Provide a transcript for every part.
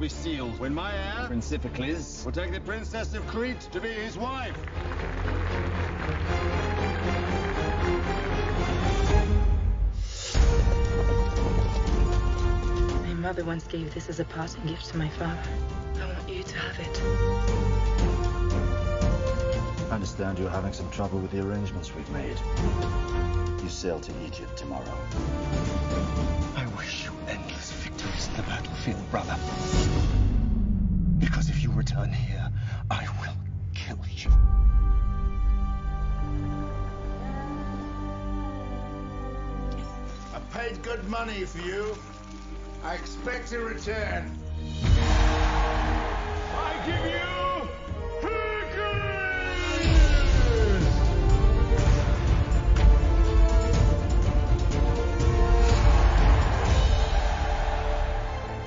be sealed when my heir, Prince Iphicles, will take the Princess of Crete to be his wife. My mother once gave this as a parting gift to my father. I want you to have it. I understand you're having some trouble with the arrangements we've made. You sail to Egypt tomorrow. I wish you endless victories in the battlefield, brother. Because if you return here, I will kill you. I paid good money for you. I expect a return. I give you Hercules!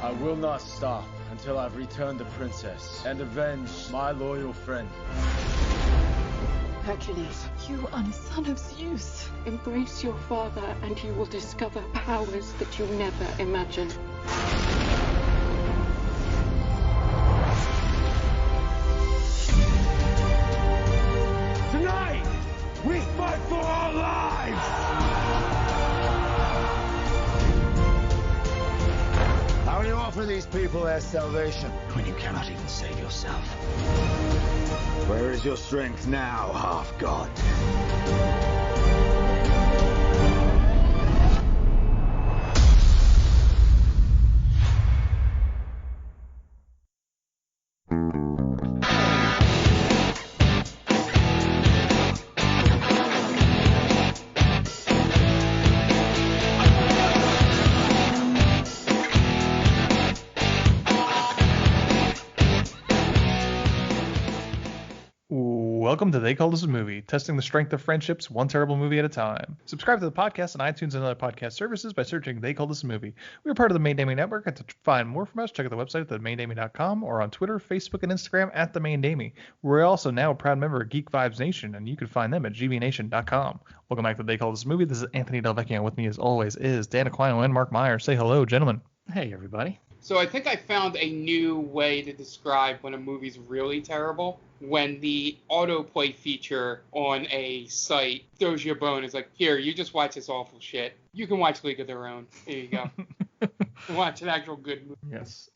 I will not stop until I've returned the princess and avenged my loyal friend. Hercules, you are the son of Zeus. Embrace your father and you will discover powers that you never imagined. Tonight, we fight for our lives! How will you offer these people their salvation? When you cannot even save yourself. Where is your strength now, half-god? Welcome to They Called Us a Movie, testing the strength of friendships one terrible movie at a time. Subscribe to the podcast on iTunes and other podcast services by searching They Called Us a Movie. We are part of the Main Damie Network, and to find more from us, check out the website at themaindamie.com or on Twitter, Facebook, and Instagram at The Main Damie. We're also now a proud member of Geek Vibes Nation, and you can find them at gbnation.com. Welcome back to They Called Us a Movie. This is Anthony Delvecchio. With me, as always, is Dan Aquino and Mark Meyer. Say hello, gentlemen. Hey, everybody. So I think I found a new way to describe when a movie's really terrible. When the autoplay feature on a site throws you a bone, it's like, here, you just watch this awful shit. You can watch League of Their Own. There you go. Watch an actual good movie. Yes.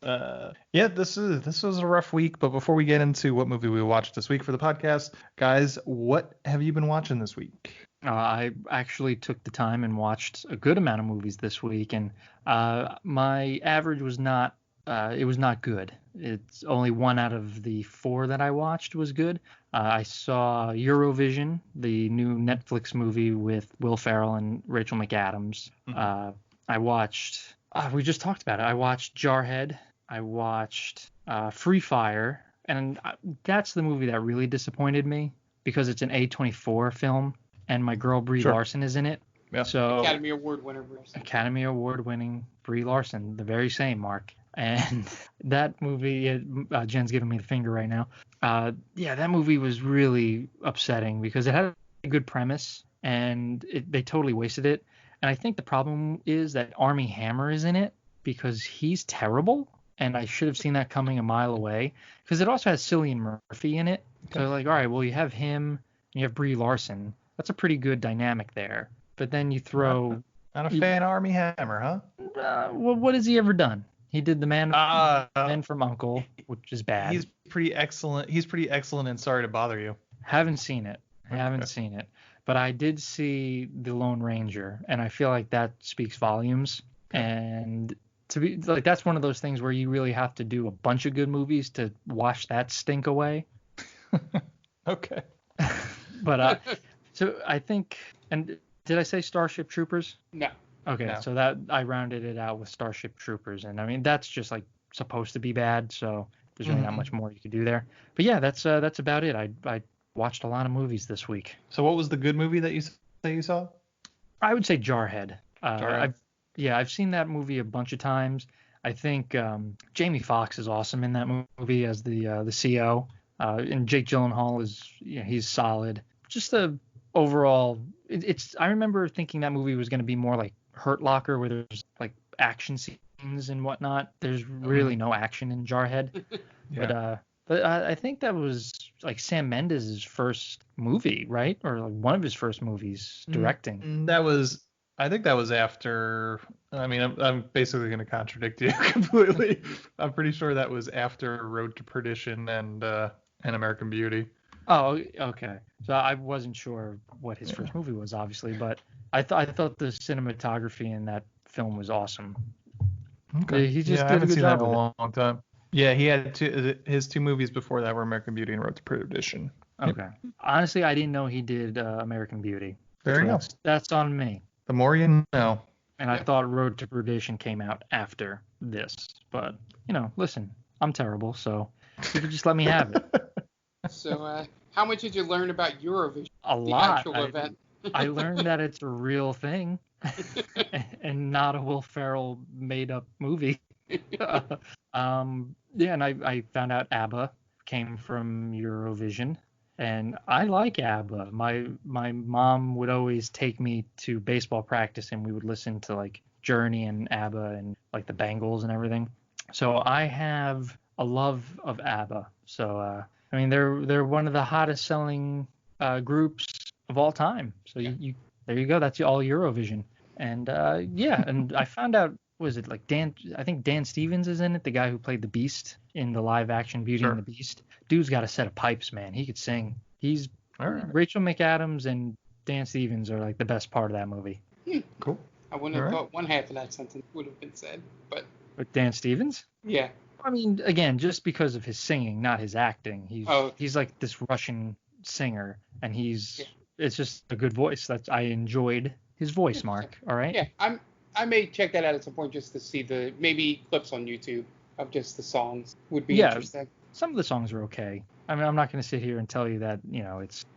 Yeah, this was a rough week, but before we get into what movie we watched this week for the podcast, guys, what have you been watching this week? I actually took the time and watched a good amount of movies this week, and my average was not good. It's only one out of the 4 that I watched was good. I saw Eurovision, the new Netflix movie with Will Ferrell and Rachel McAdams. Mm-hmm. I watched, we just talked about it. I watched Jarhead. I watched Free Fire, and that's the movie that really disappointed me because it's an A24 film. And my girl Brie Larson is in it. Yeah. So Academy Award winning Brie Larson, the very same, Mark. And that movie, Jen's giving me the finger right now. That movie was really upsetting because it had a good premise and they totally wasted it. And I think the problem is that Armie Hammer is in it because he's terrible. And I should have seen that coming a mile away because it also has Cillian Murphy in it. Okay. So like, all right, well, you have him and you have Brie Larson. That's a pretty good dynamic there. But then you throw... Not a fan of Armie Hammer, huh? Well, what has he ever done? He did the Man from U.N.C.L.E., which is bad. He's pretty excellent. He's pretty excellent in Sorry to Bother You. Haven't seen it. But I did see The Lone Ranger, and I feel like that speaks volumes. Okay. And to be like, that's one of those things where you really have to do a bunch of good movies to wash that stink away. Okay. But... So I think, and did I say Starship Troopers? No. Okay, no. So that I rounded it out with Starship Troopers, and I mean that's just like supposed to be bad, so there's really not much more you could do there. But yeah, that's about it. I watched a lot of movies this week. So what was the good movie that you saw? I would say Jarhead. I've seen that movie a bunch of times. I think Jamie Foxx is awesome in that movie as the CO, and Jake Gyllenhaal he's solid. Just overall, I remember thinking that movie was going to be more like Hurt Locker, where there's like action scenes scenes and whatnot. There's really no action in Jarhead. Yeah. But I think that was like Sam Mendes' first movie, right? Or like one of his first movies directing. I think that was after. I mean, I'm basically going to contradict you completely. I'm pretty sure that was after Road to Perdition and American Beauty. Oh, okay. So I wasn't sure what his first movie was, obviously, but I thought the cinematography in that film was awesome. Okay. He just I did a haven't good seen job that in with a it. long time. Yeah, he had his two movies before that were American Beauty and Road to Perdition. Okay. Honestly, I didn't know he did American Beauty. There you go. That's on me. The more you know. And I thought Road to Perdition came out after this. But, listen, I'm terrible, so you can just let me have it. So, how much did you learn about Eurovision? A the lot. actual event? I learned that it's a real thing and not a Will Ferrell made-up movie. And I found out ABBA came from Eurovision. And I like ABBA. My mom would always take me to baseball practice, and we would listen to like Journey and ABBA and like the Bangles and everything. So I have a love of ABBA. So I mean, they're one of the hottest selling groups of all time. So you there you go. That's all Eurovision. And and I found out, was it like I think Dan Stevens is in it, the guy who played the Beast in the live action Beauty and the Beast. Dude's got a set of pipes, man. He could sing. He's Rachel McAdams and Dan Stevens are like the best part of that movie. Cool. I wouldn't have thought one half of that sentence would have been said, but. With Dan Stevens? Yeah. I mean, again, just because of his singing, not his acting. He's like this Russian singer, and it's just a good voice. I enjoyed his voice, Mark. All right. Yeah, I may check that out at some point just to see maybe clips on YouTube of just the songs would be interesting. Some of the songs are okay. I mean, I'm not going to sit here and tell you that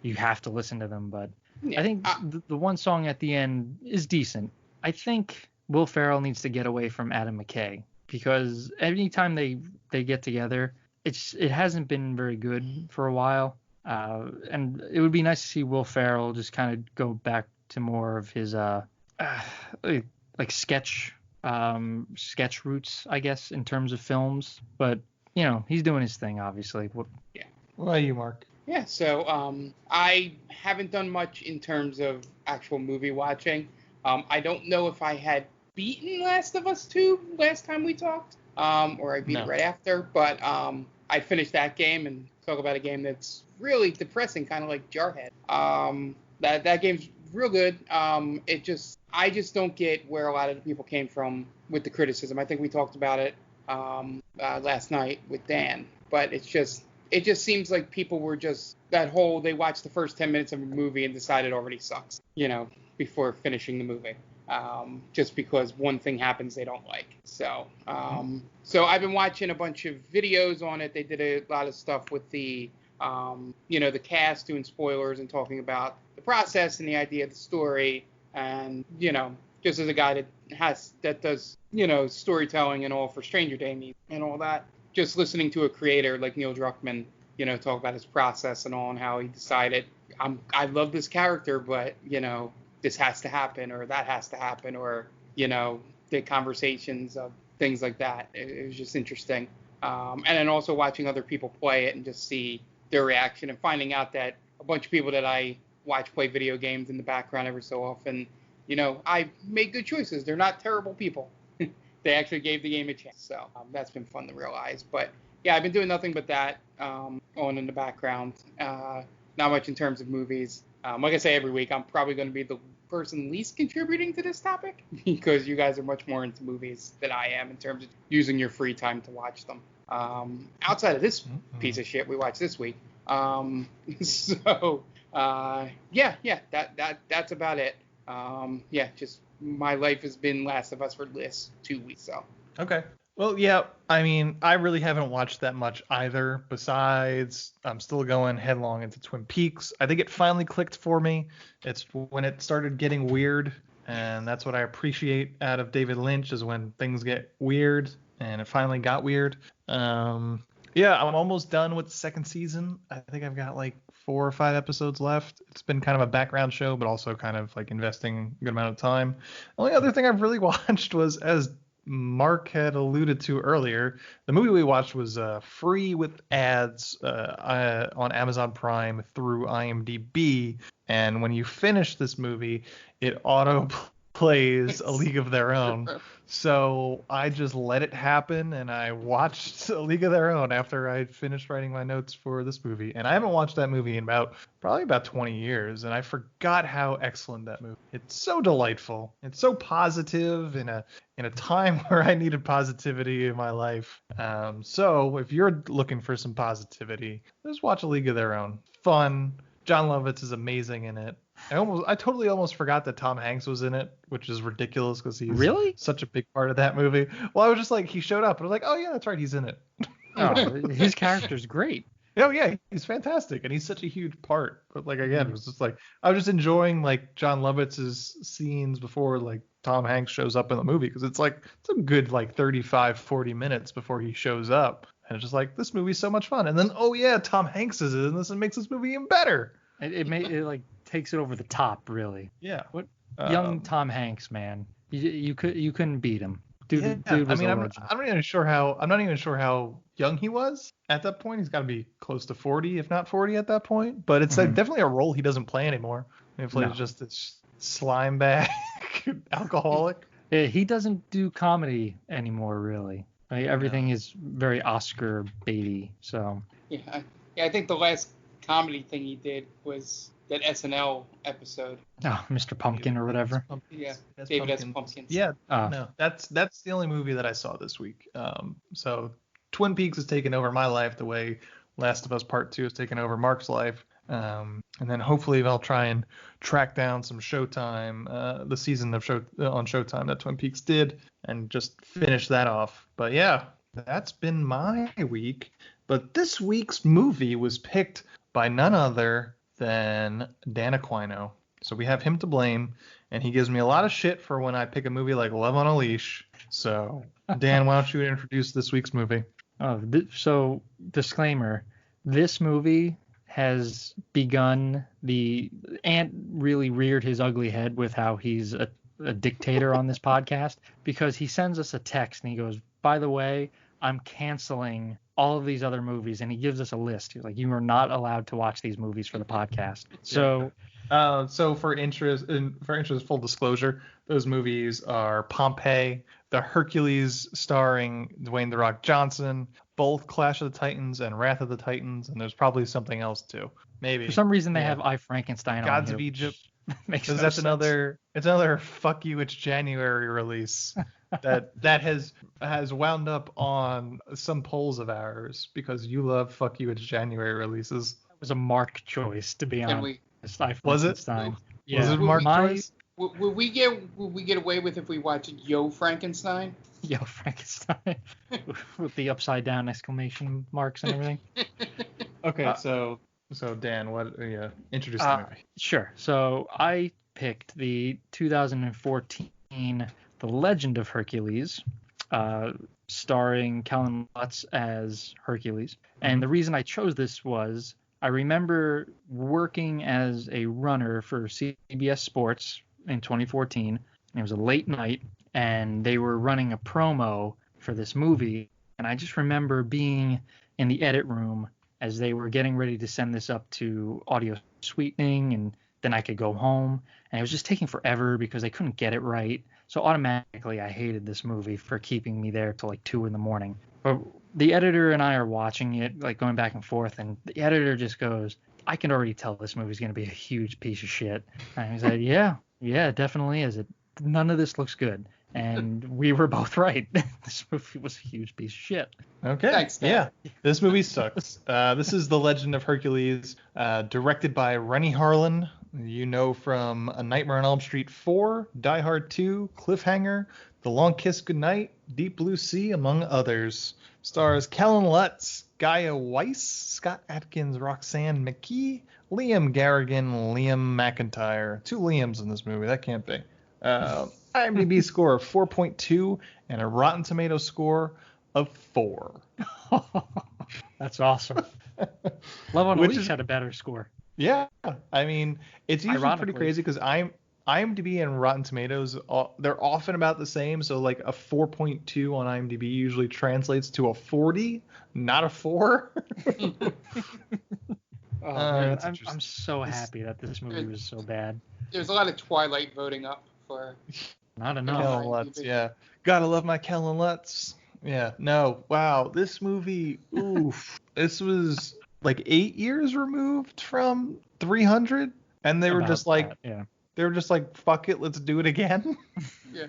you have to listen to them, but I think the one song at the end is decent. I think Will Ferrell needs to get away from Adam McKay, because anytime they get together, it hasn't been very good for a while. And it would be nice to see Will Ferrell just kind of go back to more of his like sketch roots, I guess, in terms of films. But he's doing his thing, obviously. Yeah. What about you, Mark? Yeah. So I haven't done much in terms of actual movie watching. I don't know if I had beaten Last of Us 2 last time we talked, or I beat it right after. But I finished that game and talk about a game that's really depressing, kind of like Jarhead. That game's real good. I just don't get where a lot of the people came from with the criticism. I think we talked about it last night with Dan, but it just seems like people were just they watched the first 10 minutes of a movie and decided it already sucks, before finishing the movie. Just because one thing happens they don't like. So I've been watching a bunch of videos on it. They did a lot of stuff with the the cast doing spoilers and talking about the process and the idea of the story. And, just as a guy that does, storytelling and all for Stranger Days and all that, just listening to a creator like Neil Druckmann, talk about his process and all, and how he decided, I love this character, but, this has to happen, or that has to happen, or, the conversations of things like that. It was just interesting. And then also watching other people play it and just see their reaction, and finding out that a bunch of people that I watch play video games in the background every so often, I made good choices. They're not terrible people. They actually gave the game a chance. So that's been fun to realize. But yeah, I've been doing nothing but that on in the background. Not much in terms of movies. Like I say every week, I'm probably going to be the person least contributing to this topic, because you guys are much more into movies than I am in terms of using your free time to watch them. Outside of this piece of shit we watched this week. That's about it. Just my life has been Last of Us for this 2 weeks. So. Okay. Well, yeah, I mean, I really haven't watched that much either. Besides, I'm still going headlong into Twin Peaks. I think it finally clicked for me. It's when it started getting weird, and that's what I appreciate out of David Lynch, is when things get weird, and it finally got weird. I'm almost done with the second season. I think I've got like 4 or 5 episodes left. It's been kind of a background show, but also kind of like investing a good amount of time. The only other thing I've really watched was, as Mark had alluded to earlier, the movie we watched was free with ads on Amazon Prime through IMDb. And when you finish this movie, it auto plays A League of Their Own. So I just let it happen, and I watched A League of Their Own after I finished writing my notes for this movie. And I haven't watched that movie in probably about 20 years, and I forgot how excellent that movie. It's so delightful. It's so positive in a time where I needed positivity in my life. So if you're looking for some positivity, just watch A League of Their Own. Fun. John Lovitz is amazing in it. I totally almost forgot that Tom Hanks was in it, which is ridiculous because he's really such a big part of that movie. Well, I was just like, he showed up, and I was like, oh yeah, that's right, he's in it. Oh, his character's great. Oh yeah, he's fantastic, and he's such a huge part. But like again, it was just like I was just enjoying like John Lovitz's scenes before like Tom Hanks shows up in the movie, because it's a good like 35-40 minutes before he shows up, and it's just like, this movie's so much fun. And then oh yeah, Tom Hanks is in this and makes this movie even better. It like takes it over the top, really. Yeah. What young Tom Hanks, man. You couldn't beat him. Dude was I'm not even sure how young he was at that point. He's got to be close to 40, if not 40 at that point. But it's like definitely a role he doesn't play anymore. He plays just this slime bag alcoholic. Yeah, he doesn't do comedy anymore, really. Like, everything is very Oscar baity. So Yeah, I think the last comedy thing he did was that SNL episode. Oh, Mr. Pumpkin or whatever. Yeah, David S. Pumpkins. Yeah, no, that's the only movie that I saw this week. So Twin Peaks has taken over my life the way Last of Us Part 2 has taken over Mark's life. And then hopefully I'll try and track down some Showtime, the season of on Showtime that Twin Peaks did, and just finish that off. But yeah, that's been my week. But this week's movie was picked by none other than Dan Aquino. So we have him to blame, and he gives me a lot of shit for when I pick a movie like Love on a Leash. So Dan, why don't you introduce this week's movie? So disclaimer, this movie has begun Ant really reared his ugly head with how he's a dictator on this podcast, because he sends us a text and he goes, by the way, I'm canceling all of these other movies, and he gives us a list. He's like, you are not allowed to watch these movies for the podcast. So for interest, full disclosure, those movies are Pompeii, The Hercules starring Dwayne "The Rock" Johnson, both Clash of the Titans and Wrath of the Titans, and there's probably something else too. Maybe. For some reason they have I, Frankenstein Gods on here, of Egypt. Makes That's sense. another fuck you, it's January release that has wound up on some polls of ours, because you love fuck you, it's January releases. It was a Mark choice, to be honest. Was it? Yeah. Was it Mark choice? Would we get away with if we watched Yo Frankenstein? Yo Frankenstein with the upside down exclamation marks and everything. Okay, so Dan, introduce the movie. Sure. So I picked the 2014 The Legend of Hercules, starring Callum Lutz as Hercules. And the reason I chose this was I remember working as a runner for CBS Sports in 2014. It was a late night, and they were running a promo for this movie. And I just remember being in the edit room as they were getting ready to send this up to audio sweetening, and then I could go home. And it was just taking forever because they couldn't get it right. So automatically I hated this movie for keeping me there till like 2 a.m. But the editor and I are watching it, like going back and forth, and the editor just goes, I can already tell this movie's going to be a huge piece of shit. And he said, yeah, it definitely is. None of this looks good. And we were both right. This movie was a huge piece of shit. Okay. Thanks, Dan. Yeah, this movie sucks. This is The Legend of Hercules, directed by Rennie Harlan. You know from A Nightmare on Elm Street 4, Die Hard 2, Cliffhanger, The Long Kiss Goodnight, Deep Blue Sea, among others. Stars Callum Lutz, Gaia Weiss, Scott Adkins, Roxanne McKee, Liam Garrigan, Liam McIntyre. 2 Liams in this movie. That can't be. IMDb score of 4.2 and a Rotten Tomato score of 4. That's awesome. Love on a Leash had a better score. Yeah, I mean, it's usually pretty crazy because I'm IMDb and Rotten Tomatoes, they're often about the same. So like a 4.2 on IMDb usually translates to a 40, not a 4. Oh man, I'm so happy that this movie was so bad. There's a lot of Twilight voting up for. Not enough. Kellen Lutz, yeah. Gotta love my Kellen Lutz. Yeah, no, wow, this movie, oof. This was like 8 years removed from 300, and they were just like, they were just like, fuck it, let's do it again. Yeah,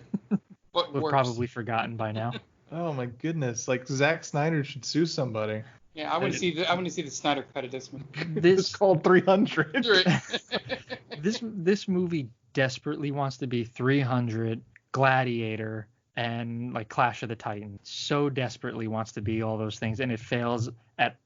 but we've probably forgotten by now. Oh my goodness, like Zack Snyder should sue somebody. Yeah, I want to see the Snyder cut of this movie. It's called 300. This movie desperately wants to be 300, Gladiator, and like Clash of the Titans. So desperately wants to be all those things, and it fails at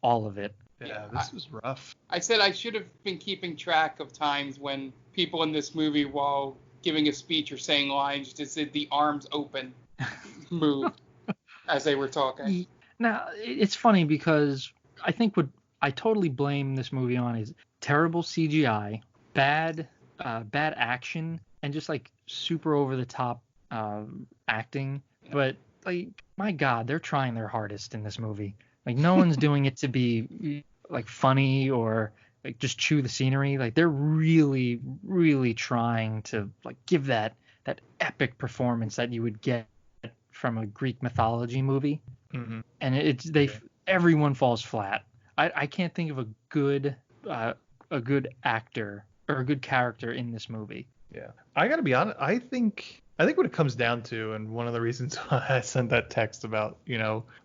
all of it. Yeah, this was rough. I said I should have been keeping track of times when people in this movie, while giving a speech or saying lines, just did the arms open move as they were talking. Now, it's funny because I think what I totally blame this movie on is terrible CGI, bad action, and just like super over the top acting. But like, my God, they're trying their hardest in this movie. Like, no one's doing it to be like funny or like just chew the scenery. Like, they're really, really trying to like give that epic performance that you would get from a Greek mythology movie. Mm-hmm. And everyone falls flat. I can't think of a good actor or a good character in this movie. Yeah, I gotta be honest. I think what it comes down to, and one of the reasons why I sent that text about,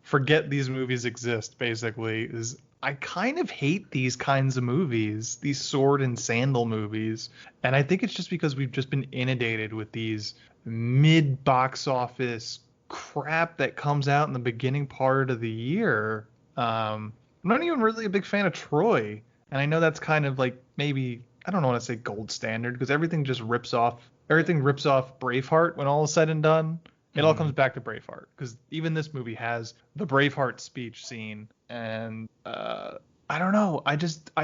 forget these movies exist, basically, is I kind of hate these kinds of movies, these sword and sandal movies. And I think it's just because we've just been inundated with these mid-box office crap that comes out in the beginning part of the year. I'm not even really a big fan of Troy. And I know that's kind of like maybe, I don't want to say gold standard, because everything rips off Braveheart when all is said and done. It all comes back to Braveheart, because even this movie has the Braveheart speech scene, and I don't know. I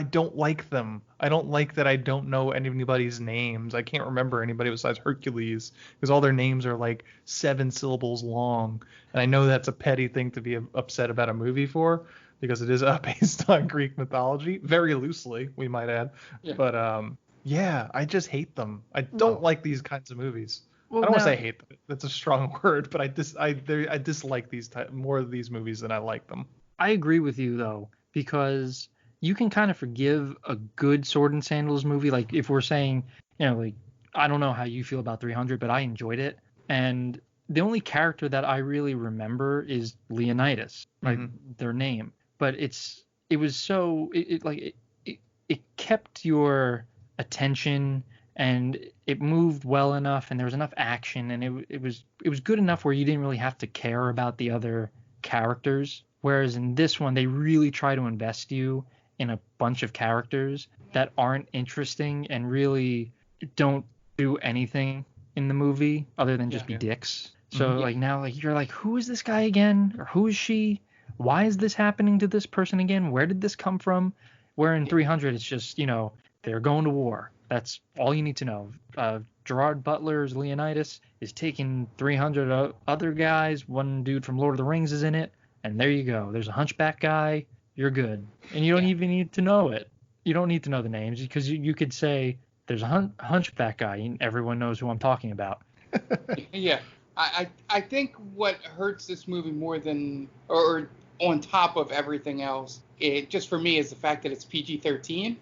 don't like them. I don't like that I don't know anybody's names. I can't remember anybody besides Hercules, because all their names are like 7 syllables long. And I know that's a petty thing to be upset about a movie for, because it is based on Greek mythology, very loosely, we might add. Yeah. But yeah, I just hate them. I don't like these kinds of movies. Well, I don't want to say hate them. That's a strong word, but I dislike more of these movies than I like them. I agree with you though, because you can kind of forgive a good sword and sandals movie. Like if we're saying, like, I don't know how you feel about 300, but I enjoyed it. And the only character that I really remember is Leonidas, like their name. But it kept your attention, and it moved well enough, and there was enough action, and it was good enough where you didn't really have to care about the other characters. Whereas in this one, they really try to invest you in a bunch of characters that aren't interesting and really don't do anything in the movie other than just be dicks. So like now, like you're like, who is this guy again? Or who is she? Why is this happening to this person again? Where did this come from? Where in 300, it's just, they're going to war. That's all you need to know. Gerard Butler's Leonidas is taking 300 other guys. One dude from Lord of the Rings is in it. And there you go. There's a hunchback guy. You're good. And you don't even need to know it. You don't need to know the names, because you could say there's a hunchback guy and everyone knows who I'm talking about. Yeah. I think what hurts this movie more than, or on top of everything else, it just for me is the fact that it's PG-13.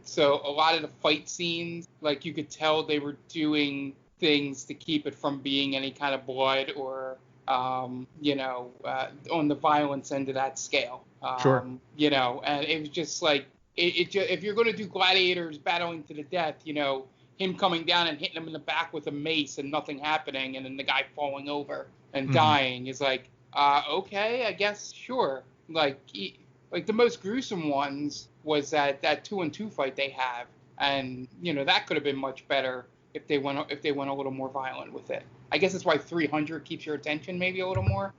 So a lot of the fight scenes, like you could tell they were doing things to keep it from being any kind of blood or, on the violence end of that scale. Sure. And it was just like, if you're going to do gladiators battling to the death, him coming down and hitting him in the back with a mace and nothing happening, and then the guy falling over and dying is like, okay, I guess, sure. Like the most gruesome ones was that 2-on-2 fight they have, and that could have been much better if they went a little more violent with it. I guess that's why 300 keeps your attention maybe a little more.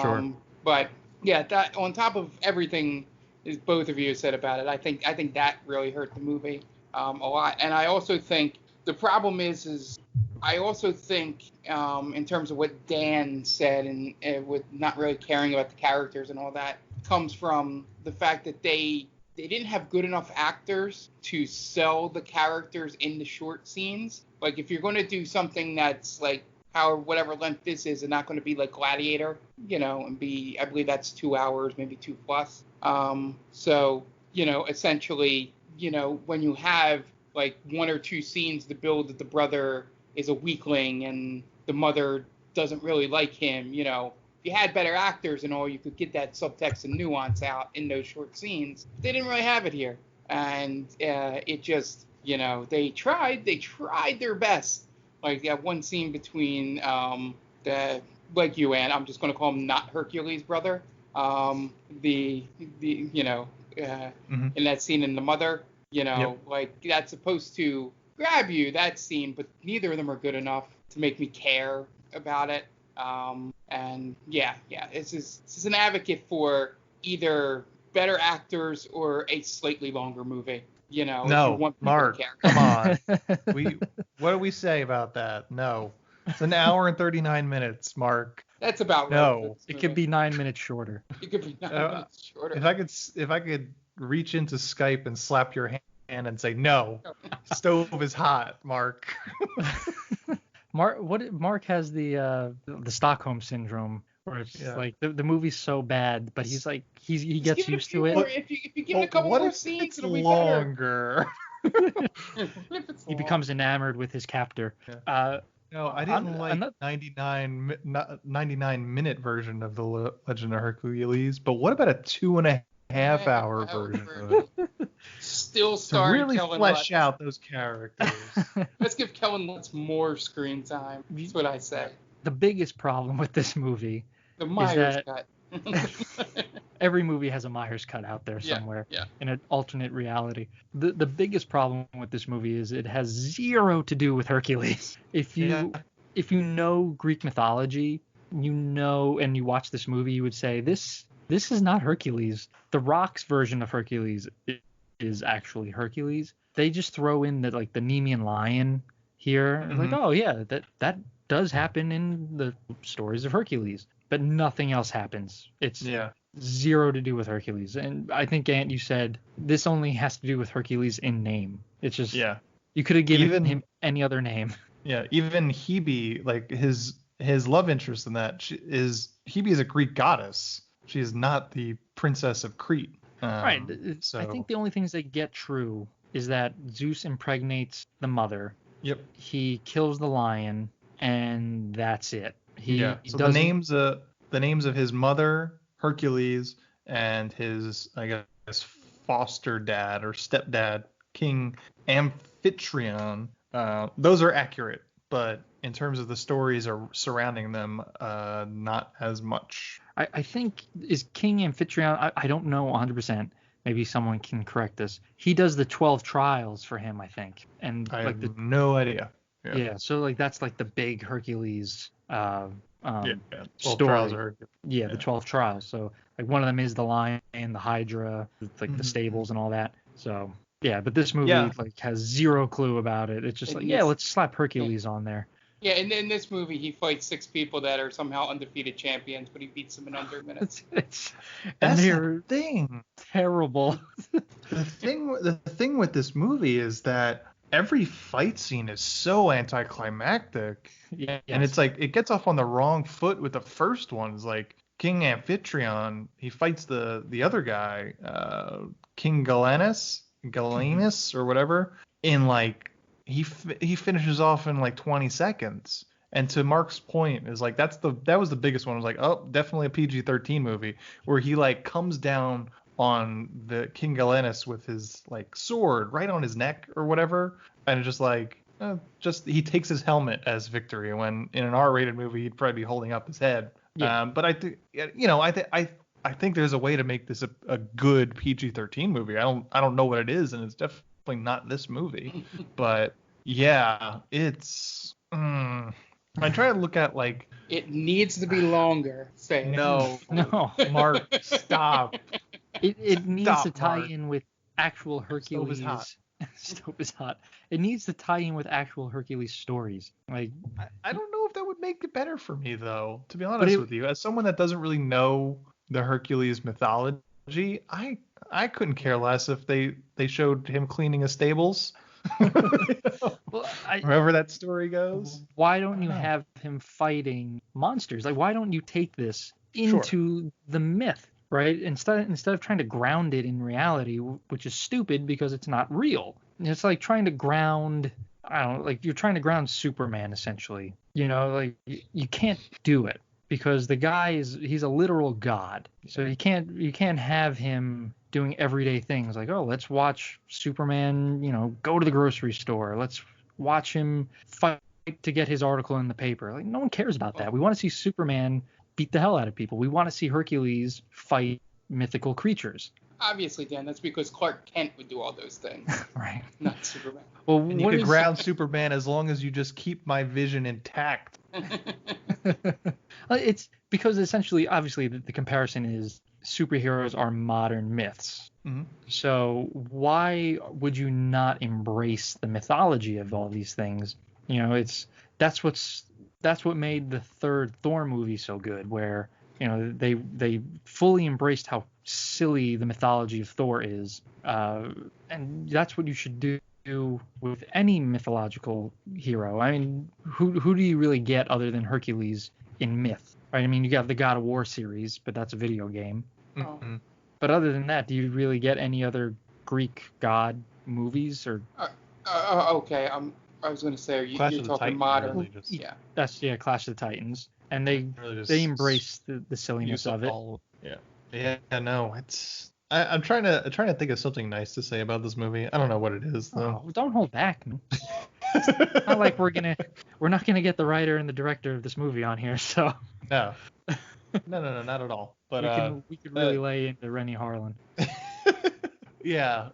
Sure. But yeah, that on top of everything is both of you said about it, I think that really hurt the movie a lot. And I also think The problem is I also think in terms of what Dan said and with not really caring about the characters and all that comes from the fact that they didn't have good enough actors to sell the characters in the short scenes. Like if you're going to do something that's like whatever length this is and not going to be like Gladiator, and be, I believe that's 2 hours, maybe 2+. So, essentially, when you have like 1 or 2 scenes to build that the brother is a weakling and the mother doesn't really like him, if you had better actors and all, you could get that subtext and nuance out in those short scenes. They didn't really have it here. And it just, they tried their best. Like that one scene between like you and I'm just going to call him not Hercules' brother. In that scene in The Mother, like that's supposed to grab you, that scene, but neither of them are good enough to make me care about it. And this is an advocate for either better actors or a slightly longer movie. No, Mark, come on. What do we say about that? No. It's an hour and 39 minutes, Mark. That's about right. No. It could be 9 minutes shorter. It could be 9 minutes shorter. If I could reach into Skype and slap your hand and say, no, stove is hot, Mark. Mark has the Stockholm syndrome, where it's like the movie's so bad, but he's like he gets used to it. If you give it a couple more scenes, it'll be longer. He becomes enamored with his captor. Yeah. No, I didn't like 99-minute version of the Legend of Hercules, but what about a 2.5-hour version of it? Still starring to really Kellen flesh Lutz. out those characters. Let's give Kellen Lutz more screen time. That's what I say. The biggest problem with this movie The Myers cut. Every movie has a Myers cut out there somewhere in an alternate reality. The biggest problem with this movie is it has zero to do with Hercules. If you know Greek mythology, and you watch this movie, you would say this is not Hercules. The Rock's version of Hercules is actually Hercules. They just throw in the Nemean lion here. Mm-hmm. Like, oh yeah, that does happen in the stories of Hercules, but nothing else happens. It's zero to do with Hercules. And I think, Ant, you said this only has to do with Hercules in name. It's just you could have given him any other name. Yeah, even Hebe, like his love interest in that Hebe is a Greek goddess. She is not the princess of Crete. Right. So I think the only things they get true is that Zeus impregnates the mother. Yep. He kills the lion, and that's it. So the names of his mother, Hercules, and his, I guess, foster dad or stepdad, King Amphitryon, those are accurate, but in terms of the stories surrounding them, not as much. I think is King Amphitryon. I don't know 100%. Maybe someone can correct this. He does the 12 trials for him, I think. And I have no idea. Yeah. So that's the big Hercules story. 12 trials are Hercules. Yeah, the 12 trials. So one of them is the lion, the Hydra, the stables and all that. So yeah, but this movie has zero clue about it. It's just let's slap Hercules on there. Yeah, and in this movie, he fights 6 people that are somehow undefeated champions, but he beats them in under minutes. That's they're the thing. Terrible. The thing with this movie is that every fight scene is so anticlimactic. Yeah. And it's like it gets off on the wrong foot with the first one. It's like King Amphitryon, he fights the other guy, King Galenus or whatever, in he finishes off in 20 seconds. And to Mark's point is that was the biggest one. It was like, oh, definitely a PG-13 movie where he comes down on the King Galenus with his sword right on his neck or whatever, and it's just he takes his helmet as victory, when in an R-rated movie he'd probably be holding up his head. Yeah. But I think I think there's a way to make this a good PG-13 movie. I don't know what it is, and it's definitely not this movie. But yeah, it's I try to look at it needs to be longer. Say no, Mark, stop. It needs to tie Mark. in with actual Hercules Stove is hot. It needs to tie in with actual Hercules stories. Like, I don't know if that would make it better for me, though. To be honest with you, as someone that doesn't really know the Hercules mythology, I couldn't care less if they showed him cleaning his stables. well, However that story goes. Why don't you have him fighting monsters? Like, why don't you take this into the myth, right? Instead of trying to ground it in reality, which is stupid because it's not real. It's like trying to ground, I don't know, like you're trying to ground Superman essentially. You know, like you can't do it because the guy he's a literal god. So you can't have him doing everyday things like, oh, let's watch Superman, you know, go to the grocery store. Let's watch him fight to get his article in the paper. Like, no one cares about that. We want to see Superman beat the hell out of people. We want to see Hercules fight mythical creatures. Obviously, Dan, that's because Clark Kent would do all those things. Right. Not Superman. Well, and you could ground Superman as long as you just keep my vision intact. It's because essentially, obviously, the comparison is superheroes are modern myths. Mm-hmm. So why would you not embrace the mythology of all these things? You know, that's what made the third Thor movie so good, where, you know, they fully embraced how silly the mythology of Thor is, and that's what you should do with any mythological hero. I mean, who do you really get other than Hercules in myth? Right? I mean, you got the God of War series, but that's a video game. Mm-hmm. But other than that, do you really get any other Greek god movies or? Okay, I was going to say, you're talking Titans, modern. really just, yeah. That's Clash of the Titans, and they embrace the silliness of it. Yeah, no, it's. I'm trying to think of something nice to say about this movie. I don't know what it is though. Oh, don't hold back, man. It's not like we're not gonna get the writer and the director of this movie on here, so. No, not at all. But we could really lay into Rennie Harlan. Yeah,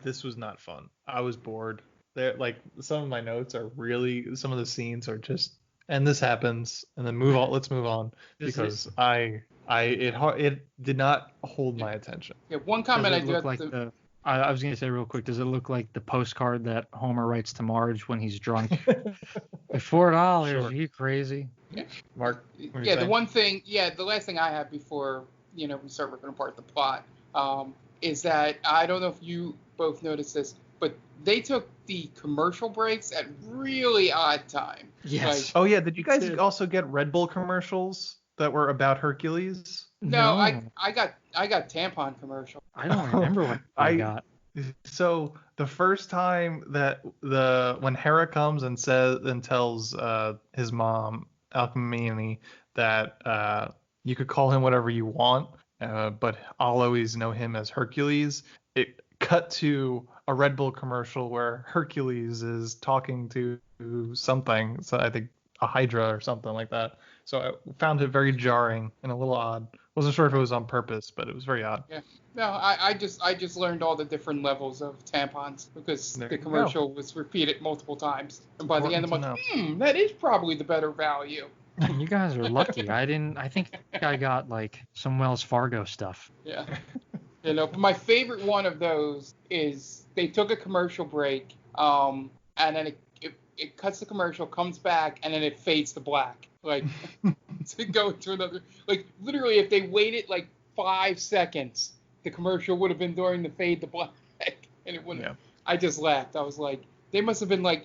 this was not fun. I was bored. Like some of my notes are really, some of the scenes are just, and this happens, and then move on. Let's move on because it did not hold my attention. Yeah, one comment I do have I was going to say real quick, does it look like the postcard that Homer writes to Marge when he's drunk? $4, sure. Are you crazy? Yeah. Mark? Yeah, the last thing I have before, we start ripping apart the plot, is that, I don't know if you both noticed this, but they took the commercial breaks at really odd time. Yes. Oh yeah, did you guys also get Red Bull commercials that were about Hercules? No. I got tampon commercial. I don't remember what I got. So the first time that when Hera comes and tells his mom Alcmene that you could call him whatever you want, but I'll always know him as Hercules. It cut to a Red Bull commercial where Hercules is talking to something. So I think a Hydra or something like that. So I found it very jarring and a little odd. Wasn't sure if it was on purpose, but it was very odd. Yeah. No, I just learned all the different levels of tampons because the commercial was repeated multiple times. And by the end, I'm like, that is probably the better value. You guys are lucky. I think I got like some Wells Fargo stuff. Yeah. But my favorite one of those is they took a commercial break, and then it cuts the commercial, comes back, and then it fades to black. Like, to go to another, like, literally, if they waited, like, 5 seconds, the commercial would have been during the fade to black, and it wouldn't. Yeah. I just laughed. I was like, it must have been, like,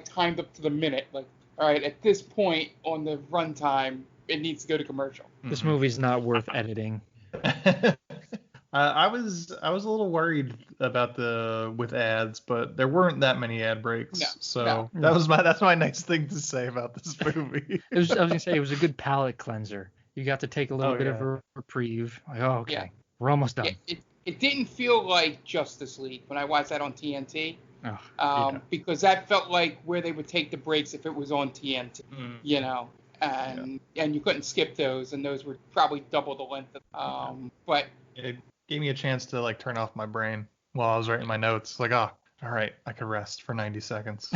timed up to the minute. Like, all right, at this point on the runtime, it needs to go to commercial. This movie's not worth editing. I was a little worried about with ads, but there weren't that many ad breaks. No. That's my next thing to say about this movie. I was gonna say it was a good palate cleanser. You got to take a little bit of a reprieve. Like, okay, we're almost done. Yeah, it didn't feel like Justice League when I watched that on TNT. Because that felt like where they would take the breaks if it was on TNT. And you couldn't skip those, and those were probably double the length. But it gave me a chance to like turn off my brain while I was writing my notes. Like, all right, I could rest for 90 seconds.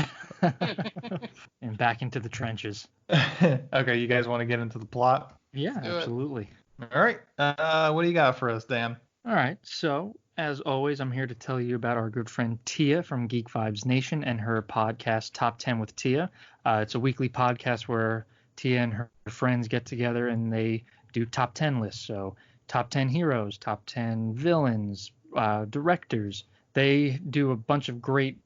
And back into the trenches. Okay, you guys want to get into the plot? Yeah, absolutely. All right. What do you got for us, Dan? All right. So as always, I'm here to tell you about our good friend Tia from Geek Vibes Nation and her podcast, Top 10 with Tia. It's a weekly podcast where Tia and her friends get together and they do top 10 lists. So top 10 heroes, top 10 villains, directors. They do a bunch of great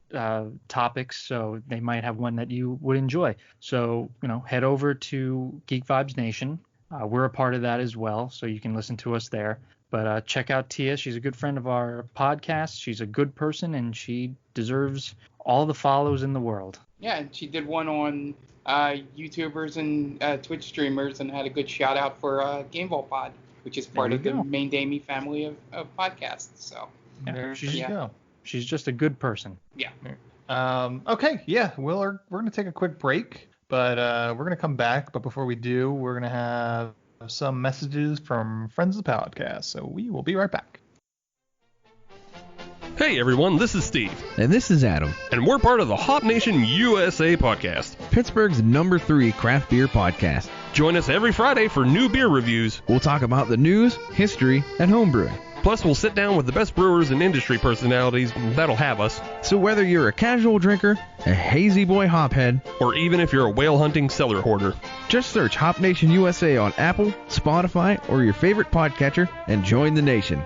topics, so they might have one that you would enjoy. So, head over to Geek Vibes Nation. We're a part of that as well, so you can listen to us there. But check out Tia. She's a good friend of our podcast. She's a good person, and she deserves all the follows in the world. Yeah, and she did one on YouTubers and Twitch streamers and had a good shout out for Game Vault Pod, which is part of the Main Damie family of podcasts. So there you go. She's just a good person. Yeah. Okay. Yeah. We're going to take a quick break, but we're going to come back. But before we do, we're going to have some messages from friends of the podcast. So we will be right back. Hey everyone, this is Steve. And this is Adam. And we're part of the Hop Nation USA podcast, Pittsburgh's #3 craft beer podcast. Join us every Friday for new beer reviews. We'll talk about the news, history, and homebrewing. Plus, we'll sit down with the best brewers and industry personalities that'll have us. So whether you're a casual drinker, a hazy boy hophead, or even if you're a whale hunting cellar hoarder, just search Hop Nation USA on Apple, Spotify, or your favorite podcatcher and join the nation.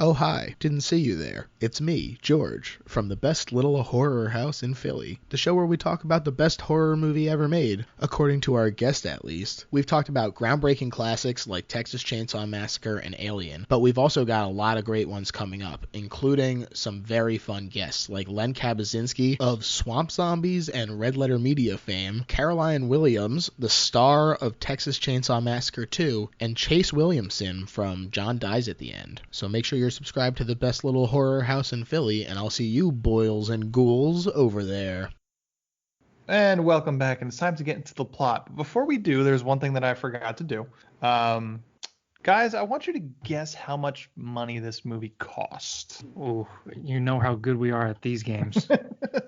Oh hi, didn't see you there. It's me, George, from the best little horror house in Philly, the show where we talk about the best horror movie ever made, according to our guest at least. We've talked about groundbreaking classics like Texas Chainsaw Massacre and Alien, but we've also got a lot of great ones coming up, including some very fun guests like Len Kabaczynski of Swamp Zombies and Red Letter Media fame, Caroline Williams, the star of Texas Chainsaw Massacre 2, and Chase Williamson from John Dies at the End. So make sure you're subscribed to the best little horror house in Philly, and I'll see you boils and ghouls over there. And welcome back, and it's time to get into the plot. But before we do, there's one thing that I forgot to do. Guys, I want you to guess how much money this movie cost. Oh, you know how good we are at these games.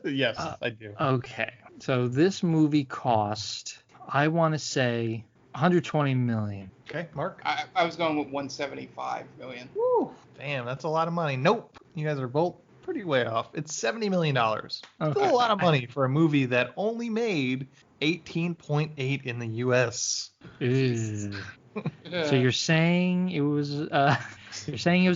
Yes, I do. Okay, so this movie cost, I want to say, $120 million. Okay, Mark? I was going with $175 million. Woo, damn, that's a lot of money. Nope, you guys are both pretty way off. It's $70 million. Okay. Still a lot of money for a movie that only made 18.8 in the U.S. So you're saying it was a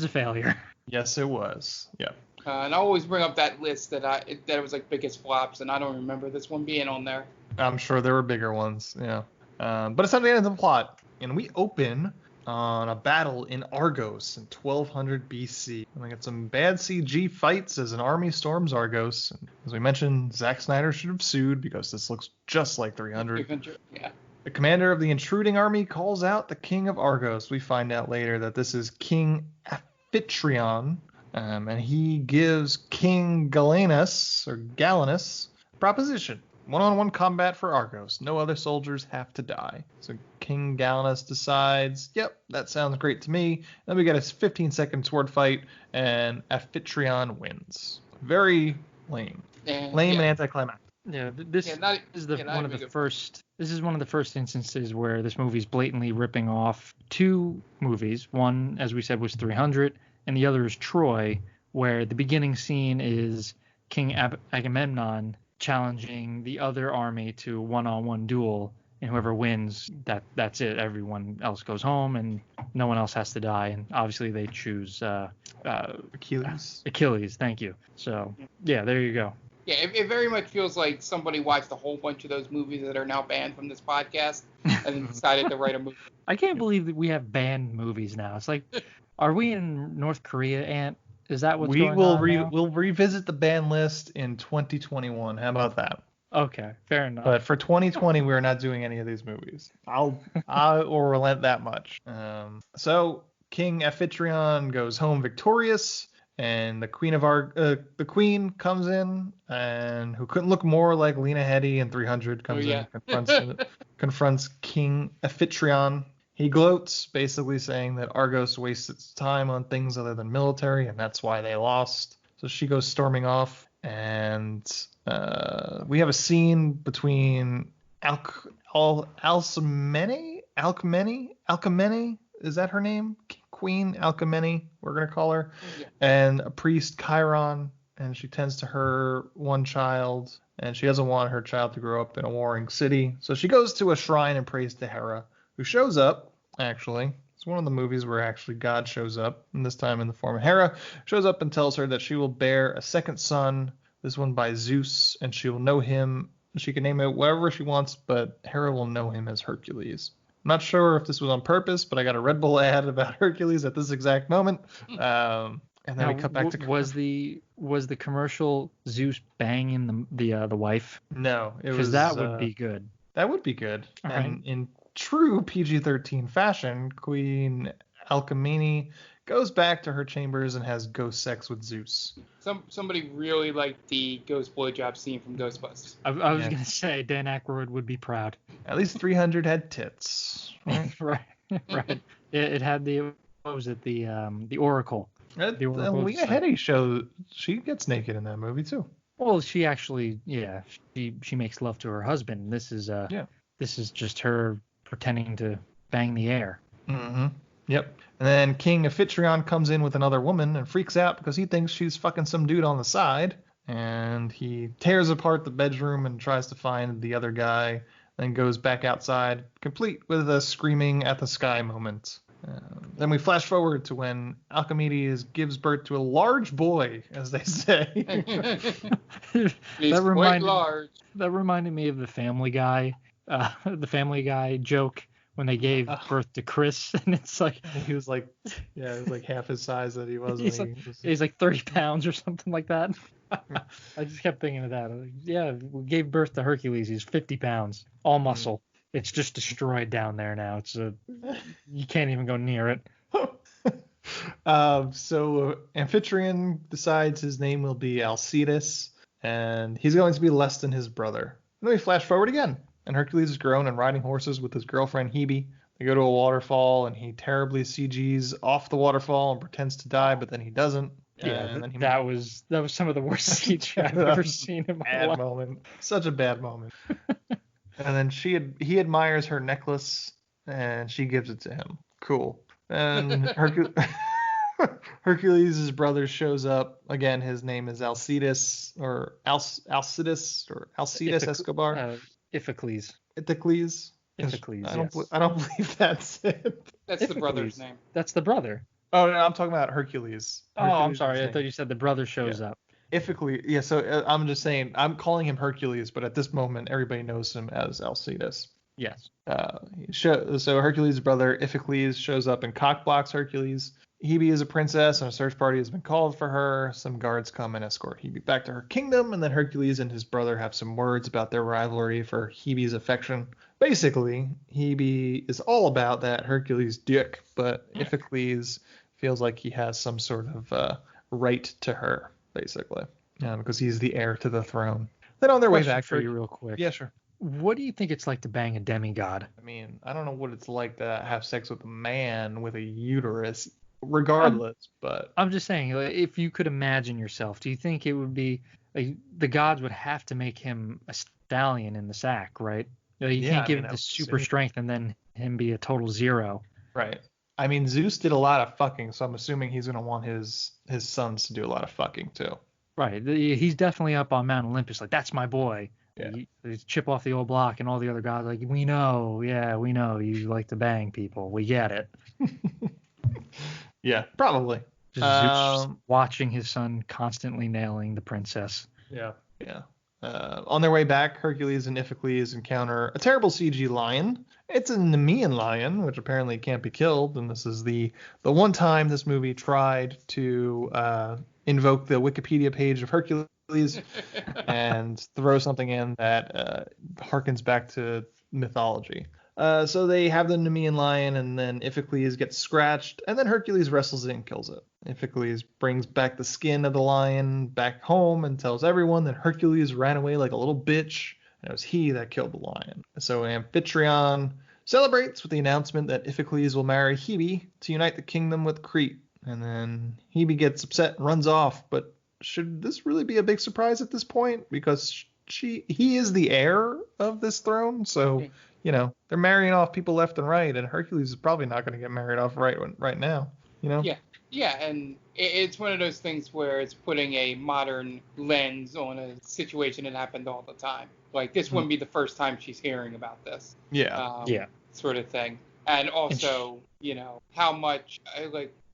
failure? Yes, it was. Yeah. And I always bring up that list that it was like biggest flops, and I don't remember this one being on there. I'm sure there were bigger ones. Yeah. But it's time to get into the plot, and we open on a battle in Argos in 1200 BC. And we get some bad CG fights as an army storms Argos. And as we mentioned, Zack Snyder should have sued because this looks just like 300. Yeah. The commander of the intruding army calls out the king of Argos. We find out later that this is King Amphitryon, and he gives King Galenus a proposition. One-on-one combat for Argos. No other soldiers have to die. So King Galenus decides, yep, that sounds great to me. Then we get a 15-second sword fight, and Amphitryon wins. Very lame. And anticlimactic. Yeah, this is one of the first instances where this movie's blatantly ripping off two movies. One, as we said, was 300, and the other is Troy, where the beginning scene is King Agamemnon challenging the other army to one-on-one duel, and whoever wins, that's it. Everyone else goes home, and no one else has to die. And obviously they choose Achilles. Achilles, thank you. So yeah, there you go. Yeah, it very much feels like somebody watched a whole bunch of those movies that are now banned from this podcast and then decided to write a movie. I can't believe that we have banned movies now. It's like, are we in North Korea, Ant? Is that what's going on? We'll revisit the ban list in 2021. How about that? Okay, fair enough. But for 2020, we're not doing any of these movies. I will relent that much. So King Amphitryon goes home victorious, and the queen comes in, and who couldn't look more like Lena Headey in 300 comes in and confronts King Amphitryon. He gloats, basically saying that Argos wastes its time on things other than military, and that's why they lost. So she goes storming off, and we have a scene between Alcmene Alcmene, is that her name? Queen Alcmene, we're going to call her. Yeah. And a priest, Chiron, and she tends to her one child, and she doesn't want her child to grow up in a warring city. So she goes to a shrine and prays to Hera, who shows up, actually. It's one of the movies where actually God shows up, and this time in the form of Hera, shows up and tells her that she will bear a second son, this one by Zeus, and she will know him. She can name it whatever she wants, but Hera will know him as Hercules. I'm not sure if this was on purpose, but I got a Red Bull ad about Hercules at this exact moment. And then now, we cut back to was the commercial Zeus banging the wife? No, it was, because that would be good. That would be good. All And right. in true PG-13 fashion, Queen Alcmene goes back to her chambers and has ghost sex with Zeus. Somebody really liked the ghost blowjob scene from Ghostbusters. I was gonna say Dan Aykroyd would be proud. At least 300 had tits. Right. It had the, what was it, the Oracle. The Leah Headey show, she gets naked in that movie too. Well, she actually, she makes love to her husband. This is just her pretending to bang the air. Mm-hmm. Yep. And then King Amphitryon comes in with another woman and freaks out because he thinks she's fucking some dude on the side. And he tears apart the bedroom and tries to find the other guy, then goes back outside, complete with a screaming at the sky moment. Then we flash forward to when Alcimedes gives birth to a large boy, as they say. He's quite large. That reminded me of the Family Guy joke when they gave birth to Chris, and it's like he was like, it was like half his size that he was. He's like 30 pounds or something like that. I just kept thinking of that. We gave birth to Hercules. He's 50 pounds, all muscle. It's just destroyed down there now. You can't even go near it. So Amphitryon decides his name will be Alcides, and he's going to be less than his brother. And then we flash forward again, and Hercules is grown and riding horses with his girlfriend Hebe. They go to a waterfall, and he terribly CGs off the waterfall and pretends to die, but then he doesn't. Yeah, that was some of the worst CG I've ever seen in my life. Moment. Such a bad moment. And then he admires her necklace, and she gives it to him. Cool. And Hercules' brother shows up. Again, his name is Alcides or Alcides Escobar. Iphicles. Iphicles. I don't believe that's it. That's the brother's name. That's the brother. Oh, no, I'm talking about Hercules. I'm sorry. I thought you said the brother shows up. Iphicles. Yeah, so I'm just saying, I'm calling him Hercules, but at this moment, everybody knows him as Alcides. Yes. So Hercules' brother Iphicles shows up and cockblocks Hercules. Hebe is a princess, and a search party has been called for her. Some guards come and escort Hebe back to her kingdom, and then Hercules and his brother have some words about their rivalry for Hebe's affection. Basically, Hebe is all about that Hercules dick, but Iphicles feels like he has some sort of right to her, basically, because he's the heir to the throne. Then on their way back for you real quick. Yeah, sure. What do you think it's like to bang a demigod? I mean, I don't know what it's like to have sex with a man with a uterus, regardless, but I'm just saying, if you could imagine yourself, do you think it would be the gods would have to make him a stallion in the sack, right? You can't give him the super strength and then him be a total zero. Right. I mean, Zeus did a lot of fucking, so I'm assuming he's going to want his sons to do a lot of fucking too. Right. He's definitely up on Mount Olympus, like, that's my boy. Yeah. He's chip off the old block, and all the other guys like, we know you like to bang people. We get it. Yeah, probably. Just watching his son constantly nailing the princess. Yeah. On their way back, Hercules and Iphicles encounter a terrible CG lion. It's a Nemean lion, which apparently can't be killed, and this is the one time this movie tried to invoke the Wikipedia page of Hercules and throw something in that harkens back to mythology. So they have the Nemean lion, and then Iphicles gets scratched, and then Hercules wrestles it and kills it. Iphicles brings back the skin of the lion back home and tells everyone that Hercules ran away like a little bitch, and it was he that killed the lion. So Amphitryon celebrates with the announcement that Iphicles will marry Hebe to unite the kingdom with Crete. And then Hebe gets upset and runs off, but should this really be a big surprise at this point? Because he is the heir of this throne, so they're marrying off people left and right, and Hercules is probably not going to get married off right now. Yeah, and it's one of those things where it's putting a modern lens on a situation that happened all the time. Like, this wouldn't be the first time she's hearing about this. Yeah. Sort of thing. And also, how much,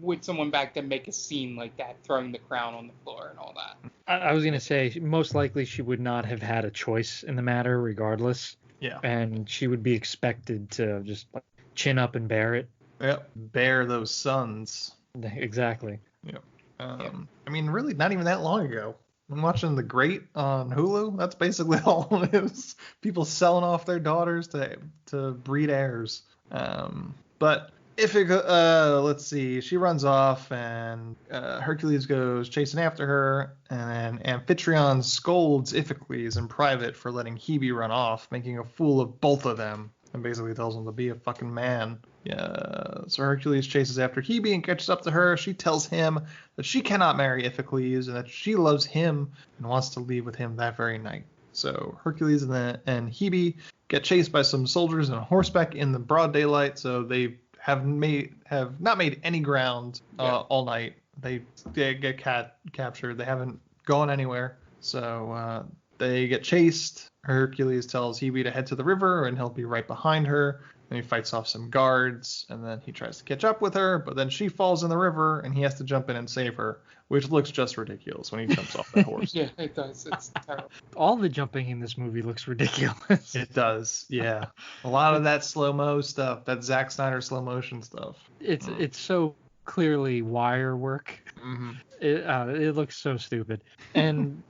would someone back then make a scene like that, throwing the crown on the floor and all that? I was going to say, most likely she would not have had a choice in the matter regardless. Yeah. And she would be expected to just chin up and bear it. Yep. Bear those sons. Exactly. Yeah. I mean, really, not even that long ago. I'm watching The Great on Hulu. That's basically all it is. People selling off their daughters to breed heirs. But let's see. She runs off, and Hercules goes chasing after her, and then Amphitryon scolds Iphicles in private for letting Hebe run off, making a fool of both of them, and basically tells him to be a fucking man. Yeah. So Hercules chases after Hebe and catches up to her. She tells him that she cannot marry Iphicles and that she loves him and wants to leave with him that very night. So Hercules and Hebe get chased by some soldiers on horseback in the broad daylight. So they have not made any ground all night. They get captured. They haven't gone anywhere. So they get chased. Hercules tells Hebe to head to the river and he'll be right behind her. And he fights off some guards, and then he tries to catch up with her, but then she falls in the river, and he has to jump in and save her, which looks just ridiculous when he jumps off that horse. Yeah, it does. It's terrible. All the jumping in this movie looks ridiculous. It does, yeah. A lot of that slow-mo stuff, that Zack Snyder slow-motion stuff. It's so clearly wire work. Mm-hmm. It looks so stupid. And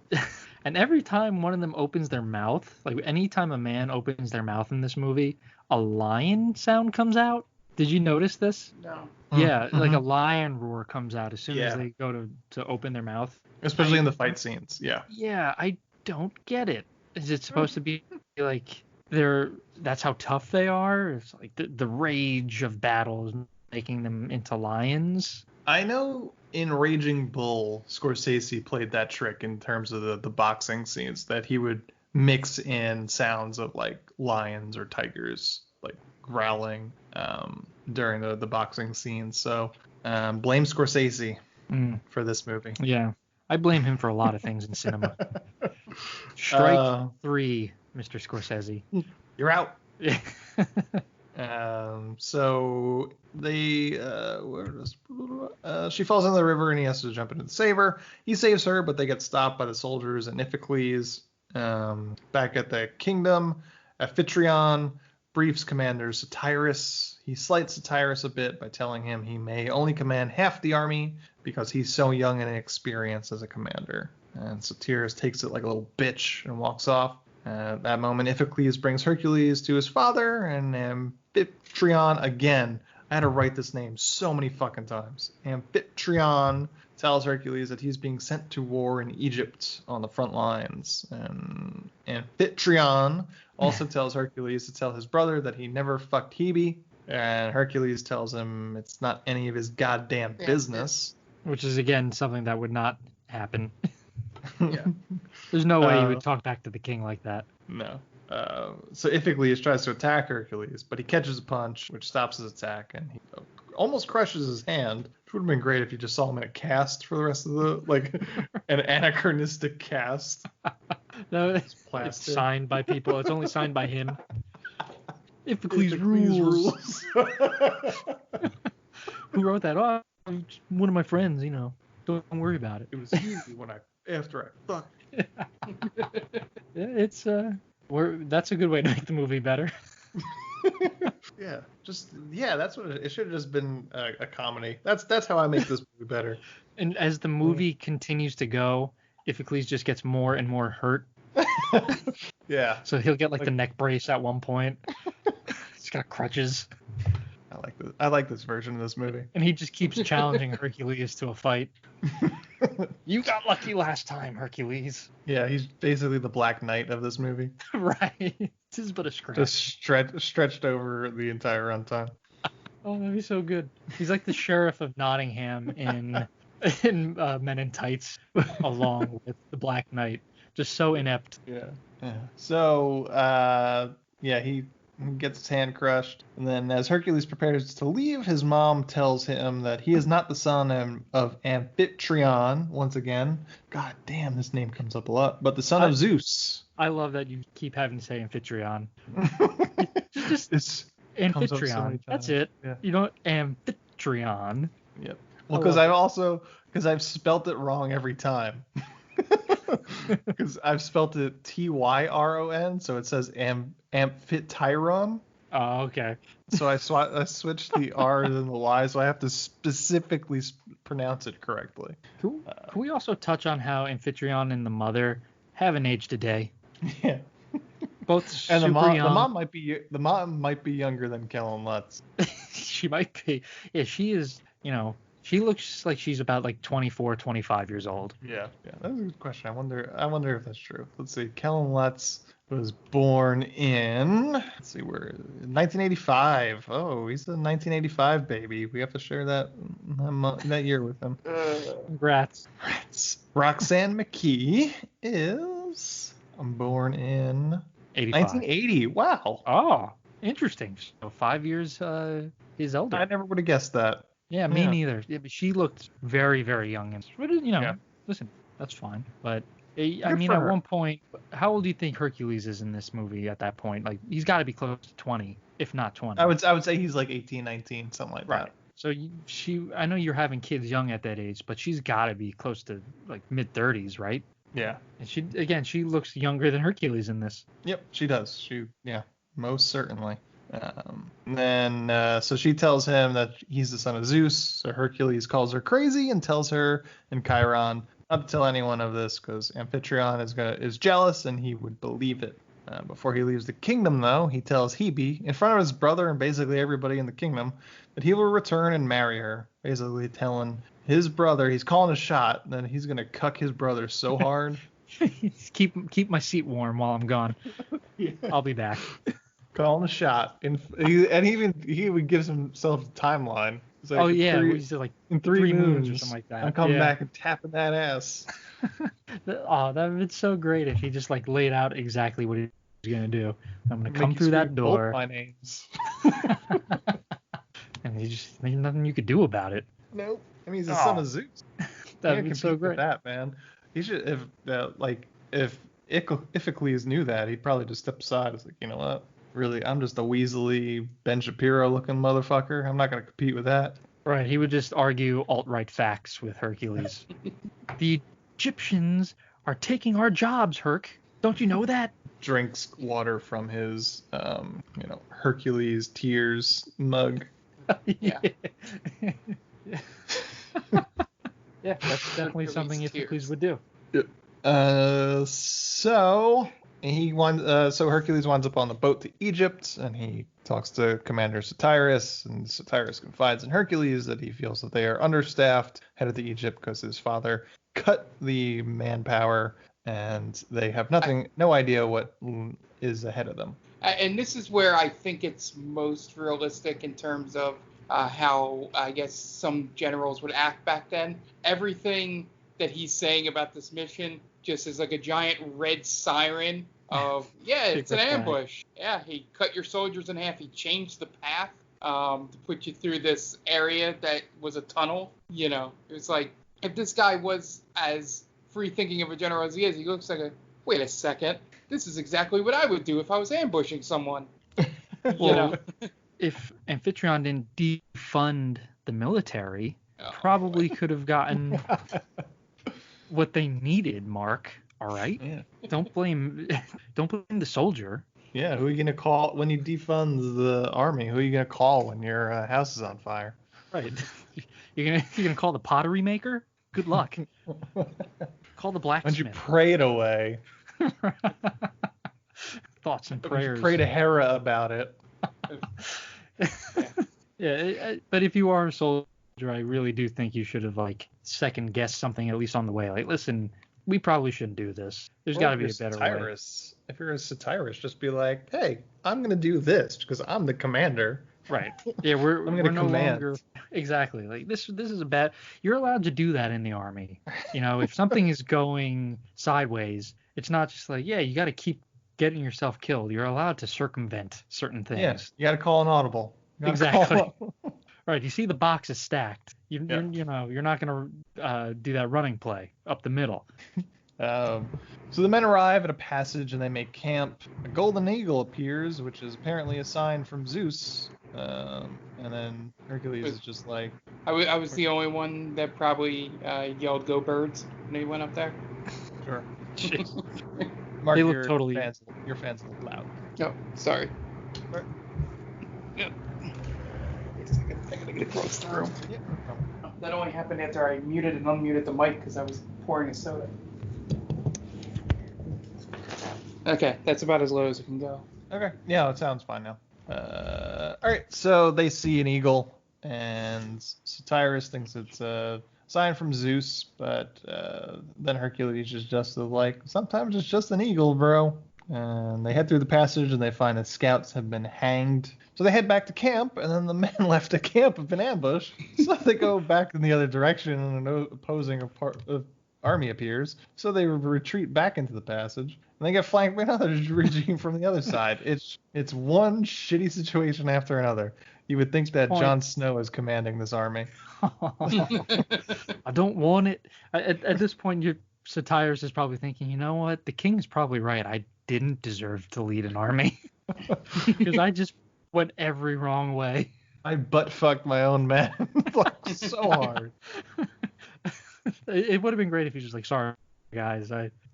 and every time one of them opens their mouth, like anytime a man opens their mouth in this movie, a lion sound comes out. Did you notice this? No. Yeah, like a lion roar comes out as soon as they go to open their mouth. Especially in the fight scenes, yeah. Yeah, I don't get it. Is it supposed to be like that's how tough they are? It's like the rage of battle is making them into lions? I know in Raging Bull, Scorsese played that trick in terms of the boxing scenes, that he would mix in sounds of like lions or tigers like growling during the boxing scenes. So blame Scorsese for this movie. Yeah, I blame him for a lot of things in cinema. Strike 3, Mr. Scorsese. You're out. So they she falls into the river and he has to jump in and save her. He saves her, but they get stopped by the soldiers and Iphicles. Back at the kingdom, Amphitryon briefs Commander Satyrus. He slights Satyrus a bit by telling him he may only command half the army because he's so young and inexperienced as a commander. And Satyrus takes it like a little bitch and walks off. At that moment, Iphicles brings Hercules to his father, and Amphitryon again. I had to write this name so many fucking times. Amphitryon tells Hercules that he's being sent to war in Egypt on the front lines. And Amphitryon also tells Hercules to tell his brother that he never fucked Hebe. And Hercules tells him it's not any of his goddamn business. Which is, again, something that would not happen. Yeah. There's no way you would talk back to the king like that. No. So Iphicles tries to attack Hercules, but he catches a punch, which stops his attack, and he almost crushes his hand, which would have been great if you just saw him in a cast for the rest of an anachronistic cast. No, it's signed by people. It's only signed by him. Iphicles rules. Who wrote that? Oh, one of my friends, Don't worry about it. It was easy after I fucked. It's that's a good way to make the movie better. That's what it should have just been a comedy. That's how I make this movie better. And as the movie continues to go, Iphicles just gets more and more hurt. Yeah. So he'll get like the neck brace at one point. He's got crutches. I like this version of this movie. And he just keeps challenging Hercules to a fight. You got lucky last time, Hercules. Yeah, he's basically the Black Knight of this movie. Right. This is but a scratch. Just stretched over the entire runtime. Oh, that'd be so good. He's like the sheriff of Nottingham in Men in Tights, along with the Black Knight. Just so inept. Yeah. So, he and gets his hand crushed. And then as Hercules prepares to leave, his mom tells him that he is not the son of Amphitryon, once again. God damn, this name comes up a lot. But the son of Zeus. I love that you keep having to say Amphitryon. It's Amphitryon. That's it. Yeah. You know, Amphitryon. Yep. Well, because I've spelt it wrong every time. Because I've spelt it Tyron, so it says Amphitryon. Oh, okay. So I switched the R's and the Y, so I have to specifically pronounce it correctly. Can we also touch on how Amphitryon and the mother haven't aged a day? Yeah. Both and super young. The mom might be younger than Kellen Lutz. She might be. Yeah, she is. You know, she looks like she's about like 24, 25 years old. Yeah. That's a good question. I wonder if that's true. Let's see. Kellen Lutz was born in, 1985. Oh, he's a 1985 baby. We have to share that year with him. Congrats. Roxanne McKee is born in 85. 1980. Wow. Oh, interesting. So 5 years he's older. I never would have guessed that. Yeah, me neither. Yeah, but she looked very, very young. And, you know, listen, that's fine. But, I mean, at one point, how old do you think Hercules is in this movie at that point? Like, he's got to be close to 20, if not 20. I would say he's like 18, 19, something like that. So I know you're having kids young at that age, but she's got to be close to, like, mid-30s, right? Yeah. And she looks younger than Hercules in this. Yep, she does. Most certainly. So she tells him that he's the son of Zeus. So Hercules calls her crazy and tells her and Chiron not to tell anyone of this because Amphitryon is jealous and he would believe it. Before he leaves the kingdom, though, he tells Hebe in front of his brother and basically everybody in the kingdom that he will return and marry her. Basically telling his brother, he's calling a shot, and then he's gonna cuck his brother so hard. keep my seat warm while I'm gone. Yeah. I'll be back. Calling a shot, and he would give himself a timeline. Like he's like in 3 moons or something like that. I'm coming back and tapping that ass. That would be so great if he just like laid out exactly what he's gonna do. I'm gonna come through that door. Both my names. And there's nothing you could do about it. Nope. I mean, he's the son of Zeus. That'd be so great. With that, man. He should if Iphicles knew that, he'd probably just step aside. It's like, you know what? Really, I'm just a weaselly Ben Shapiro looking motherfucker. I'm not going to compete with that. Right. He would just argue alt-right facts with Hercules. The Egyptians are taking our jobs, Herc. Don't you know that? Drinks water from his, Hercules tears mug. Yeah. Yeah, that's definitely something Iphicles would do. So Hercules winds up on the boat to Egypt, and he talks to Commander Satyrus, and Satyrus confides in Hercules that he feels that they are understaffed, headed to Egypt because his father cut the manpower, and they have no idea what is ahead of them. And this is where I think it's most realistic in terms of how I guess some generals would act back then. Everything that he's saying about this mission just is like a giant red siren of, it's an ambush. Yeah, he cut your soldiers in half. He changed the path to put you through this area that was a tunnel. You know, it was like, if this guy was as free-thinking of a general as he is, he looks like wait a second, this is exactly what I would do if I was ambushing someone. If Amphitryon didn't defund the military, probably could have gotten what they needed, Mark. All right? Yeah. Don't blame the soldier. Yeah, who are you going to call when you defund the army? Who are you going to call when your house is on fire? Right. You're gonna call the pottery maker? Good luck. Call the blacksmith. Why don't you pray it away? Thoughts and prayers. Pray to Hera about it. Yeah, but if you are a soldier, I really do think you should have second guessed something at least on the way. Like, listen, we probably shouldn't do this. There's got to be a better way. If you're a Satyrus, just be like, hey, I'm gonna do this because I'm the commander. Right. Yeah, we're no longer exactly like this. This is a bad. You're allowed to do that in the army. You know, if something is going sideways, it's not just like, yeah, you got to keep getting yourself killed. You're allowed to circumvent certain things. Yes, you got to call an audible. Exactly. Right. You see the boxes stacked. You're not going to do that running play up the middle. So the men arrive at a passage and they make camp. A golden eagle appears, which is apparently a sign from Zeus. And then Hercules is just like... I was the only one that probably yelled "Go Birds" when he went up there. Sure. Mark, they look totally... Your fans look loud. Oh, sorry. Right. Yeah. Wait a second. I gotta get across the room. Yeah. That only happened after I muted and unmuted the mic because I was pouring a soda. Okay, that's about as low as it can go. Okay. Yeah, it sounds fine now. All right, so they see an eagle, and Satyrus thinks it's a sign from Zeus, but then Hercules is just like, sometimes it's just an eagle, bro. And they head through the passage, and they find that scouts have been hanged. So they head back to camp, and then the men left the camp have been ambushed. So they go back in the other direction, and an opposing army appears. So they retreat back into the passage, and they get flanked by another regime from the other side. It's one shitty situation after another. You would think that Jon Snow is commanding this army. I don't want it. At this point, Satyrus is probably thinking, you know what? The king's probably right. I didn't deserve to lead an army because I just went every wrong way. I butt fucked my own men like so hard. It would have been great if he was just like, sorry guys,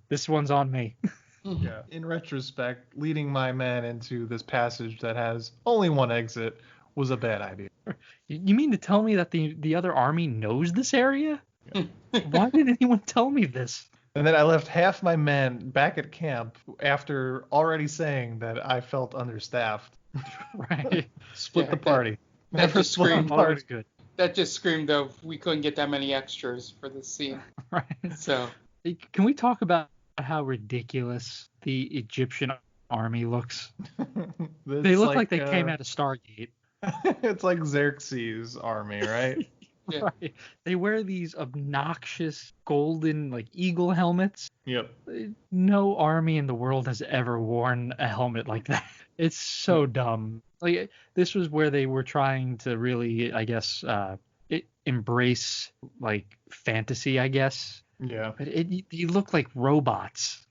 this one's on me. Yeah. In retrospect, leading my men into this passage that has only one exit was a bad idea. You mean to tell me that the other army knows this area? Yeah. Why didn't anyone tell me this? And then I left half my men back at camp after already saying that I felt understaffed. Right. Split the party. That just screamed. Party. Good. That just screamed of we couldn't get that many extras for this scene. Right. So. Can we talk about how ridiculous the Egyptian army looks? They look like they came out of Stargate. It's like Xerxes' army, right? Yeah. Right. They wear these obnoxious golden like eagle helmets. Yep. No army in the world has ever worn a helmet like that. It's so dumb. Like this was where they were trying to really, I guess, embrace like fantasy, I guess. Yeah. But you look like robots.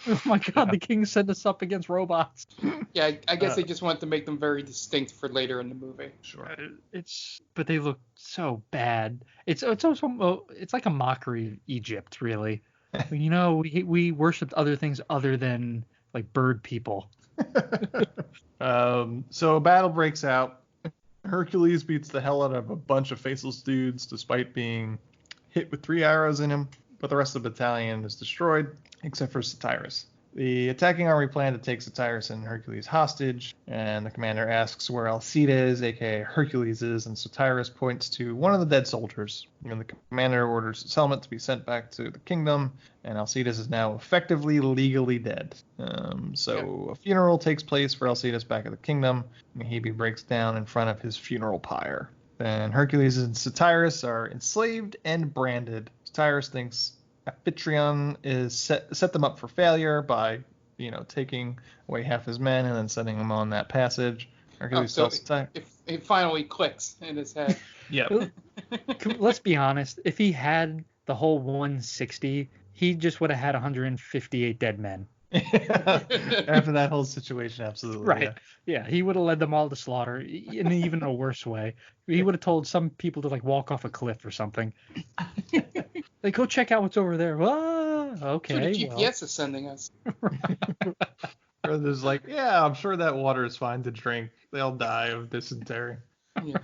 Oh my god, the king sent us up against robots. Yeah, I guess they just wanted to make them very distinct for later in the movie. Sure. But they look so bad. It's like a mockery of Egypt, really. You know, we worshipped other things other than like bird people. So a battle breaks out. Hercules beats the hell out of a bunch of faceless dudes despite being hit with 3 arrows in him, but the rest of the battalion is destroyed, except for Satyrus. The attacking army plan to take Satyrus and Hercules hostage, and the commander asks where Alcides, aka Hercules, is, and Satyrus points to one of the dead soldiers. And the commander orders his helmet to be sent back to the kingdom, and Alcides is now effectively legally dead. A funeral takes place for Alcides back at the kingdom, and Hebe breaks down in front of his funeral pyre. Then Hercules and Satyrus are enslaved and branded. Satyrus thinks Amphitryon is set them up for failure by, taking away half his men and then sending them on that passage. Hercules tells Satyrus. It finally clicks in his head. Yep. Let's be honest. If he had the whole 160, he just would have had 158 dead men. After that whole situation, absolutely. Right. Yeah, he would have led them all to slaughter in even a worse way. He would have told some people to walk off a cliff or something. Go check out what's over there. Okay. So the GPS is sending us. Or there's I'm sure that water is fine to drink. They'll die of dysentery. Yeah.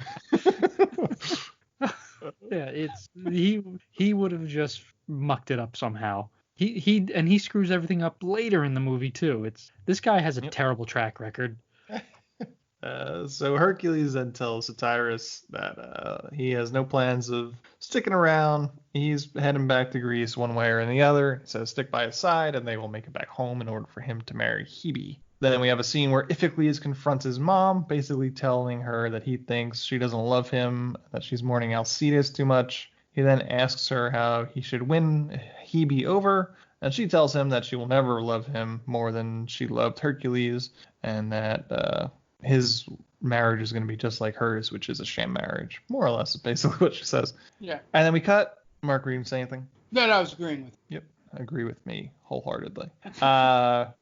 Yeah, he would have just mucked it up somehow. He screws everything up later in the movie too. This guy has a terrible track record. So Hercules then tells Satyrus that he has no plans of sticking around. He's heading back to Greece one way or the other. He says stick by his side and they will make it back home in order for him to marry Hebe. Then we have a scene where Iphicles confronts his mom, basically telling her that he thinks she doesn't love him, that she's mourning Alcides too much. He then asks her how he should win he be over. And she tells him that she will never love him more than she loved Hercules, and that his marriage is going to be just like hers, which is a sham marriage. More or less is basically what she says. Yeah. And then we cut. Mark, were you going to say anything? No, I was agreeing with you. Yep. Agree with me wholeheartedly.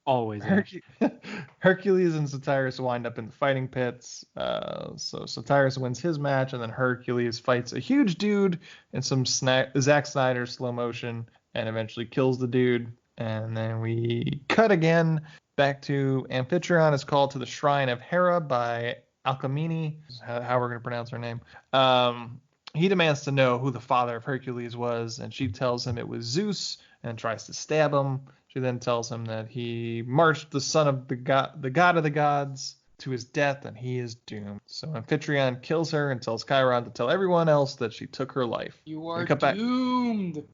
Always. Hercules and Satyrus wind up in the fighting pits. So Satyrus wins his match, and then Hercules fights a huge dude in some Zack Snyder slow motion and eventually kills the dude. And then we cut again back to Amphitryon is called to the shrine of Hera by Alcmene, how we're going to pronounce her name. He demands to know who the father of Hercules was, and she tells him it was Zeus and tries to stab him. She then tells him that he marched the son of the god of the gods to his death, and he is doomed. So Amphitryon kills her and tells Chiron to tell everyone else that she took her life. You are doomed.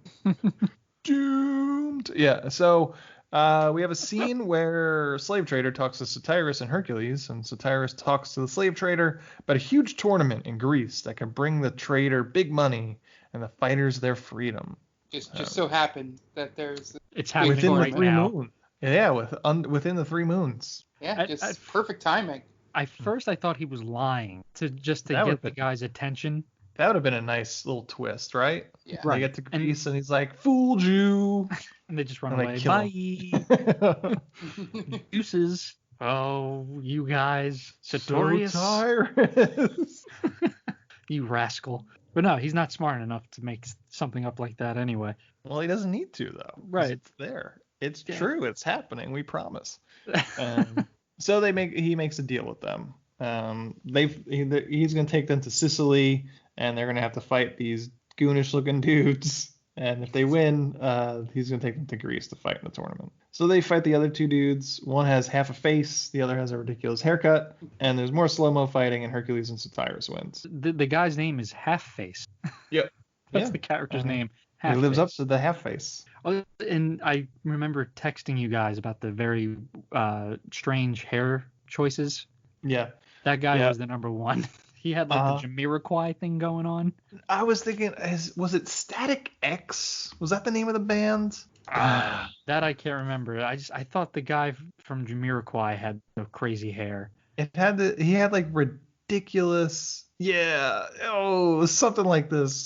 Doomed. Yeah, so we have a scene where slave trader talks to Satyrus and Hercules, and Satyrus talks to the slave trader about a huge tournament in Greece that can bring the trader big money and the fighters their freedom. Just so happened that it's happening within right the 3 now. moons. Yeah, within the 3 moons. Yeah, perfect timing. At first, I thought he was lying to get the guy's attention. That would have been a nice little twist, right? Yeah. They get to Greece and he's like, "Fooled you," and they just run and away. Bye. Deuces. Oh, you guys, Sartorius. Satyrus. You rascal. But no, he's not smart enough to make something up like that anyway. Well, he doesn't need to, though. Right. It's there. It's true. It's happening. We promise. So he makes a deal with them. He's going to take them to Sicily, and they're going to have to fight these goonish-looking dudes. And if they win, he's going to take them to Greece to fight in the tournament. So they fight the other 2 dudes. One has half a face, the other has a ridiculous haircut, and there's more slow-mo fighting, and Hercules and Satyrus wins. The guy's name is Half-Face. Yep. That's the character's name. He lives up to the half-face. Oh, and I remember texting you guys about the very strange hair choices. Yeah. That guy was the number one. He had like the Jamiroquai thing going on. I was thinking, was it Static X? Was that the name of the band? That I can't remember. I thought the guy from Jamiroquai had crazy hair. He had like ridiculous. Yeah. Oh, something like this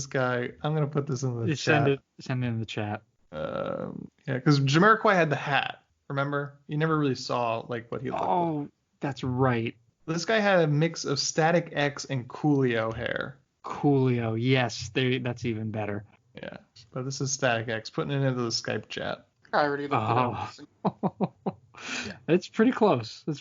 guy. I'm gonna put this in the chat. Send it in the chat. Yeah, because Jamiroquai had the hat. Remember? You never really saw like what he looked like. Oh, that's right. This guy had a mix of Static X and Coolio hair. Coolio, yes, that's even better. Yeah, but this is Static X. Putting it into the Skype chat. I already looked it up. It's pretty close. It's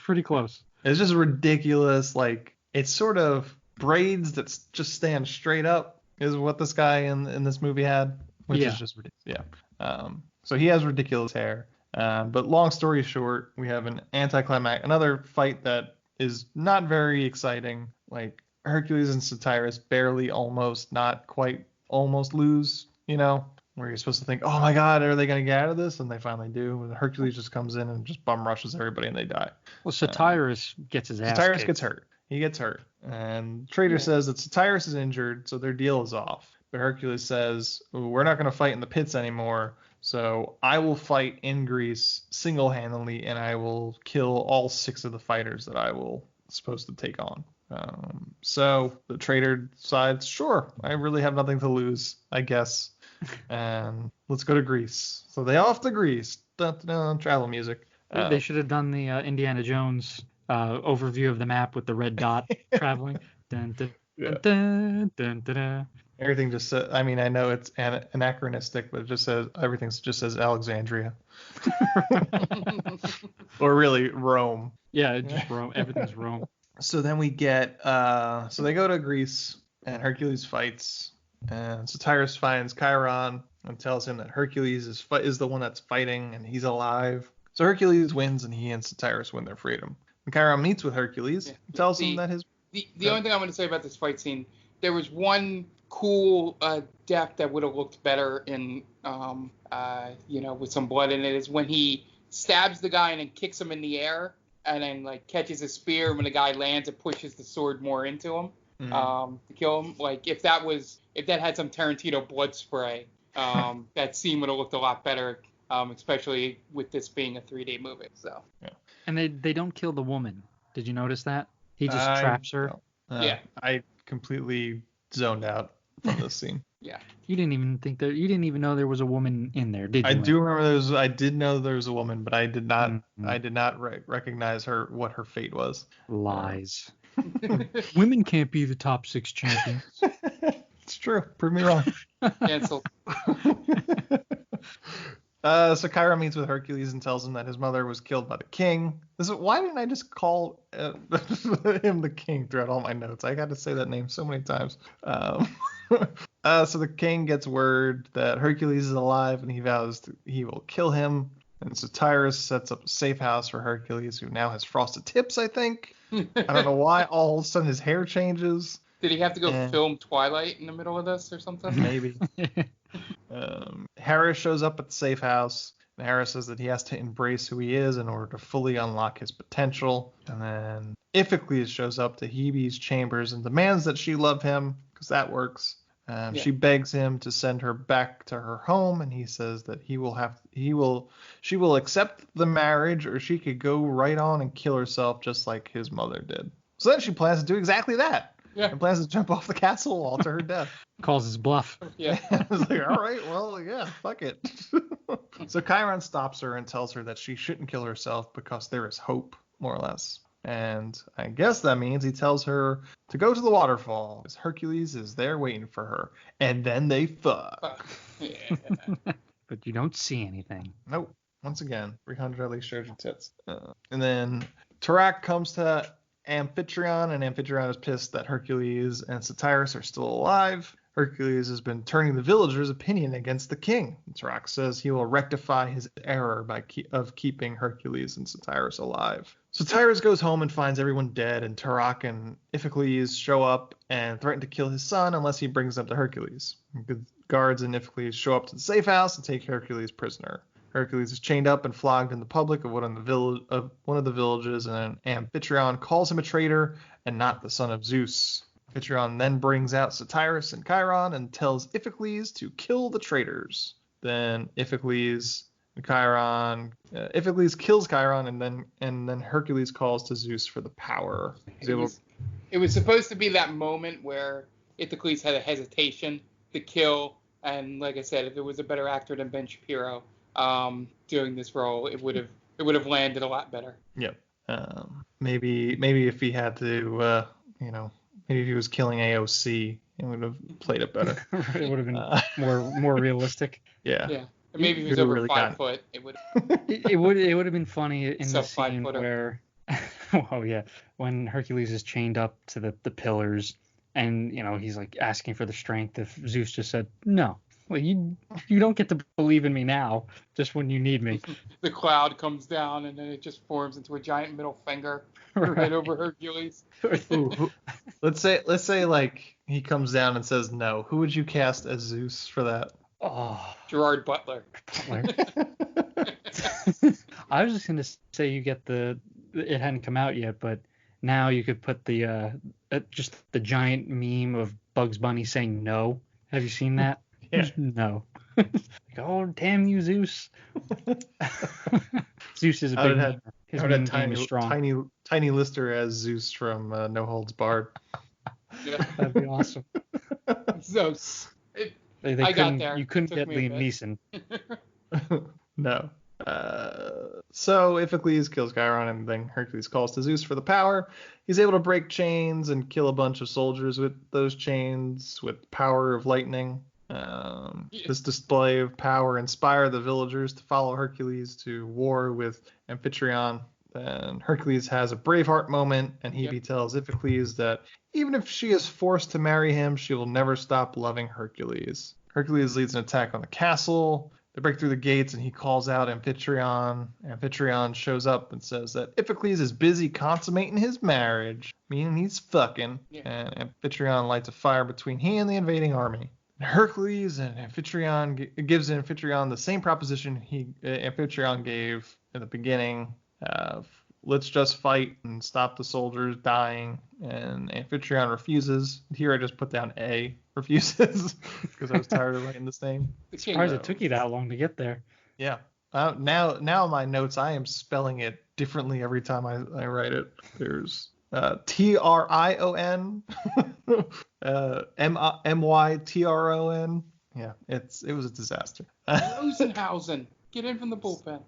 just ridiculous. Like, it's sort of braids that just stand straight up is what this guy in this movie had, which is just ridiculous. Yeah. So he has ridiculous hair. But long story short, we have an anticlimax, another fight that is not very exciting. Like, Hercules and Satyrus barely, almost, not quite, almost lose, where you're supposed to think, oh my God, are they going to get out of this? And they finally do. And Hercules just comes in and just bum rushes everybody and they die. Well, Satyrus gets his ass Satyrus kicked. gets hurt. He gets hurt. And Trader says that Satyrus is injured, so their deal is off. But Hercules says, we're not going to fight in the pits anymore. So I will fight in Greece single-handedly, and I will kill all 6 of the fighters that I will supposed to take on. So the trader decides, sure, I really have nothing to lose, I guess. And let's go to Greece. So they off to Greece. Travel music. They should have done the Indiana Jones overview of the map with the red dot traveling. Dun, dun, dun, dun, dun, dun. Everything just says, I mean, I know it's anachronistic, but it just says, everything just says Alexandria. Or really Rome. Yeah, just Rome. Everything's Rome. So then we get, so they go to Greece and Hercules fights, and Satyrus finds Chiron and tells him that Hercules is the one that's fighting and he's alive. So Hercules wins and he and Satyrus win their freedom. And Chiron meets with Hercules, tells him that the only thing I'm going to say about this fight scene, there was one cool death that would have looked better in, with some blood in it, is when he stabs the guy and then kicks him in the air and then like catches a spear. When the guy lands, it pushes the sword more into him to kill him. Like if that had some Tarantino blood spray, that scene would have looked a lot better, especially with this being a 3D movie. So. Yeah. And they don't kill the woman. Did you notice that? He just traps her. Yeah. I completely zoned out from this scene. Yeah. You didn't even know there was a woman in there, did you? I do remember I did know there was a woman, but I did not. Mm-hmm. I did not recognize what her fate was. Lies. Women can't be the top 6 champions. It's true. Prove me wrong. Cancel. So Chiron meets with Hercules and tells him that his mother was killed by the king. Why didn't I just call him the king throughout all my notes? I got to say that name so many times. So the king gets word that Hercules is alive and he vows he will kill him. And so Tyrus sets up a safe house for Hercules, who now has frosted tips, I think. I don't know why all of a sudden his hair changes. Did he have to go film Twilight in the middle of this or something? Maybe. Hera shows up at the safe house, and Hera says that he has to embrace who he is in order to fully unlock his potential. And then Iphicles shows up to Hebe's chambers and demands that she love him, because that works. She begs him to send her back to her home, and he says that she will accept the marriage, or she could go right on and kill herself just like his mother did. So then she plans to do exactly that. Yeah. And plans to jump off the castle wall to her death. Calls his bluff. Yeah. I was like, all right, well, yeah, fuck it. So Chiron stops her and tells her that she shouldn't kill herself because there is hope, more or less. And I guess that means he tells her to go to the waterfall, because Hercules is there waiting for her. And then they fuck. Yeah. But you don't see anything. Nope. Once again, 300 at least shows your tits. And then Tarak comes to Amphitryon, and Amphitryon is pissed that Hercules and Satyrus are still alive. Hercules has been turning the villagers' opinion against the king. Tarak says he will rectify his error of keeping Hercules and Satyrus alive. Satyrus goes home and finds everyone dead, and Tarak and Iphicles show up and threaten to kill his son unless he brings them to Hercules. The guards and Iphicles show up to the safe house and take Hercules prisoner. Hercules is chained up and flogged in the public of one of the villages, and Amphitryon calls him a traitor and not the son of Zeus. Amphitryon then brings out Satyrus and Chiron and tells Iphicles to kill the traitors. Then Iphicles kills Chiron, and then Hercules calls to Zeus for the power. It was supposed to be that moment where Iphicles had a hesitation to kill, and like I said, if it was a better actor than Ben Shapiro doing this role, it would have landed a lot better. Yep. Maybe if he had to, maybe if he was killing AOC, it would have played it better. It would have been more realistic. Yeah. Yeah. And maybe if he was over 5 foot, it would. It would have been funny in the Sub scene 5-footer. where, when Hercules is chained up to the pillars, and he's like asking for the strength. If Zeus just said no. Well, you don't get to believe in me now, just when you need me. The cloud comes down, and then it just forms into a giant middle finger right over Hercules. Ooh, let's say like he comes down and says no. Who would you cast as Zeus for that? Oh, Gerard Butler. I was just gonna say you get it hadn't come out yet, but now you could put the just the giant meme of Bugs Bunny saying no. Have you seen that? Yeah. No. Like, oh, damn you, Zeus. Zeus is a big meme. His meme game is strong. Tiny Lister as Zeus from No Holds Barred. Yeah. That'd be awesome. Zeus. I got there. You couldn't get me a Liam Neeson. No. So Iphicles kills Chiron, and then Hercules calls to Zeus for the power. He's able to break chains and kill a bunch of soldiers with those chains with the power of lightning. This display of power inspired the villagers to follow Hercules to war with Amphitryon. Then Hercules has a Braveheart moment, and Hebe tells Iphicles that even if she is forced to marry him, she will never stop loving Hercules. Hercules leads an attack on the castle. They break through the gates, and he calls out Amphitryon. Amphitryon shows up and says that Iphicles is busy consummating his marriage, meaning he's fucking. Yeah. And Amphitryon lights a fire between he and the invading army. Hercules and Amphitryon gives Amphitryon the same proposition Amphitryon gave in the beginning. Let's just fight and stop the soldiers dying. And Amphitryon refuses. Here I just put down A, refuses because I was tired of writing this name. Surprised it took you that long to get there. Yeah. Now in my notes, I am spelling it differently every time I write it. There's Trion, Mytron. Yeah, it was a disaster. Rosenhausen, get in from the bullpen.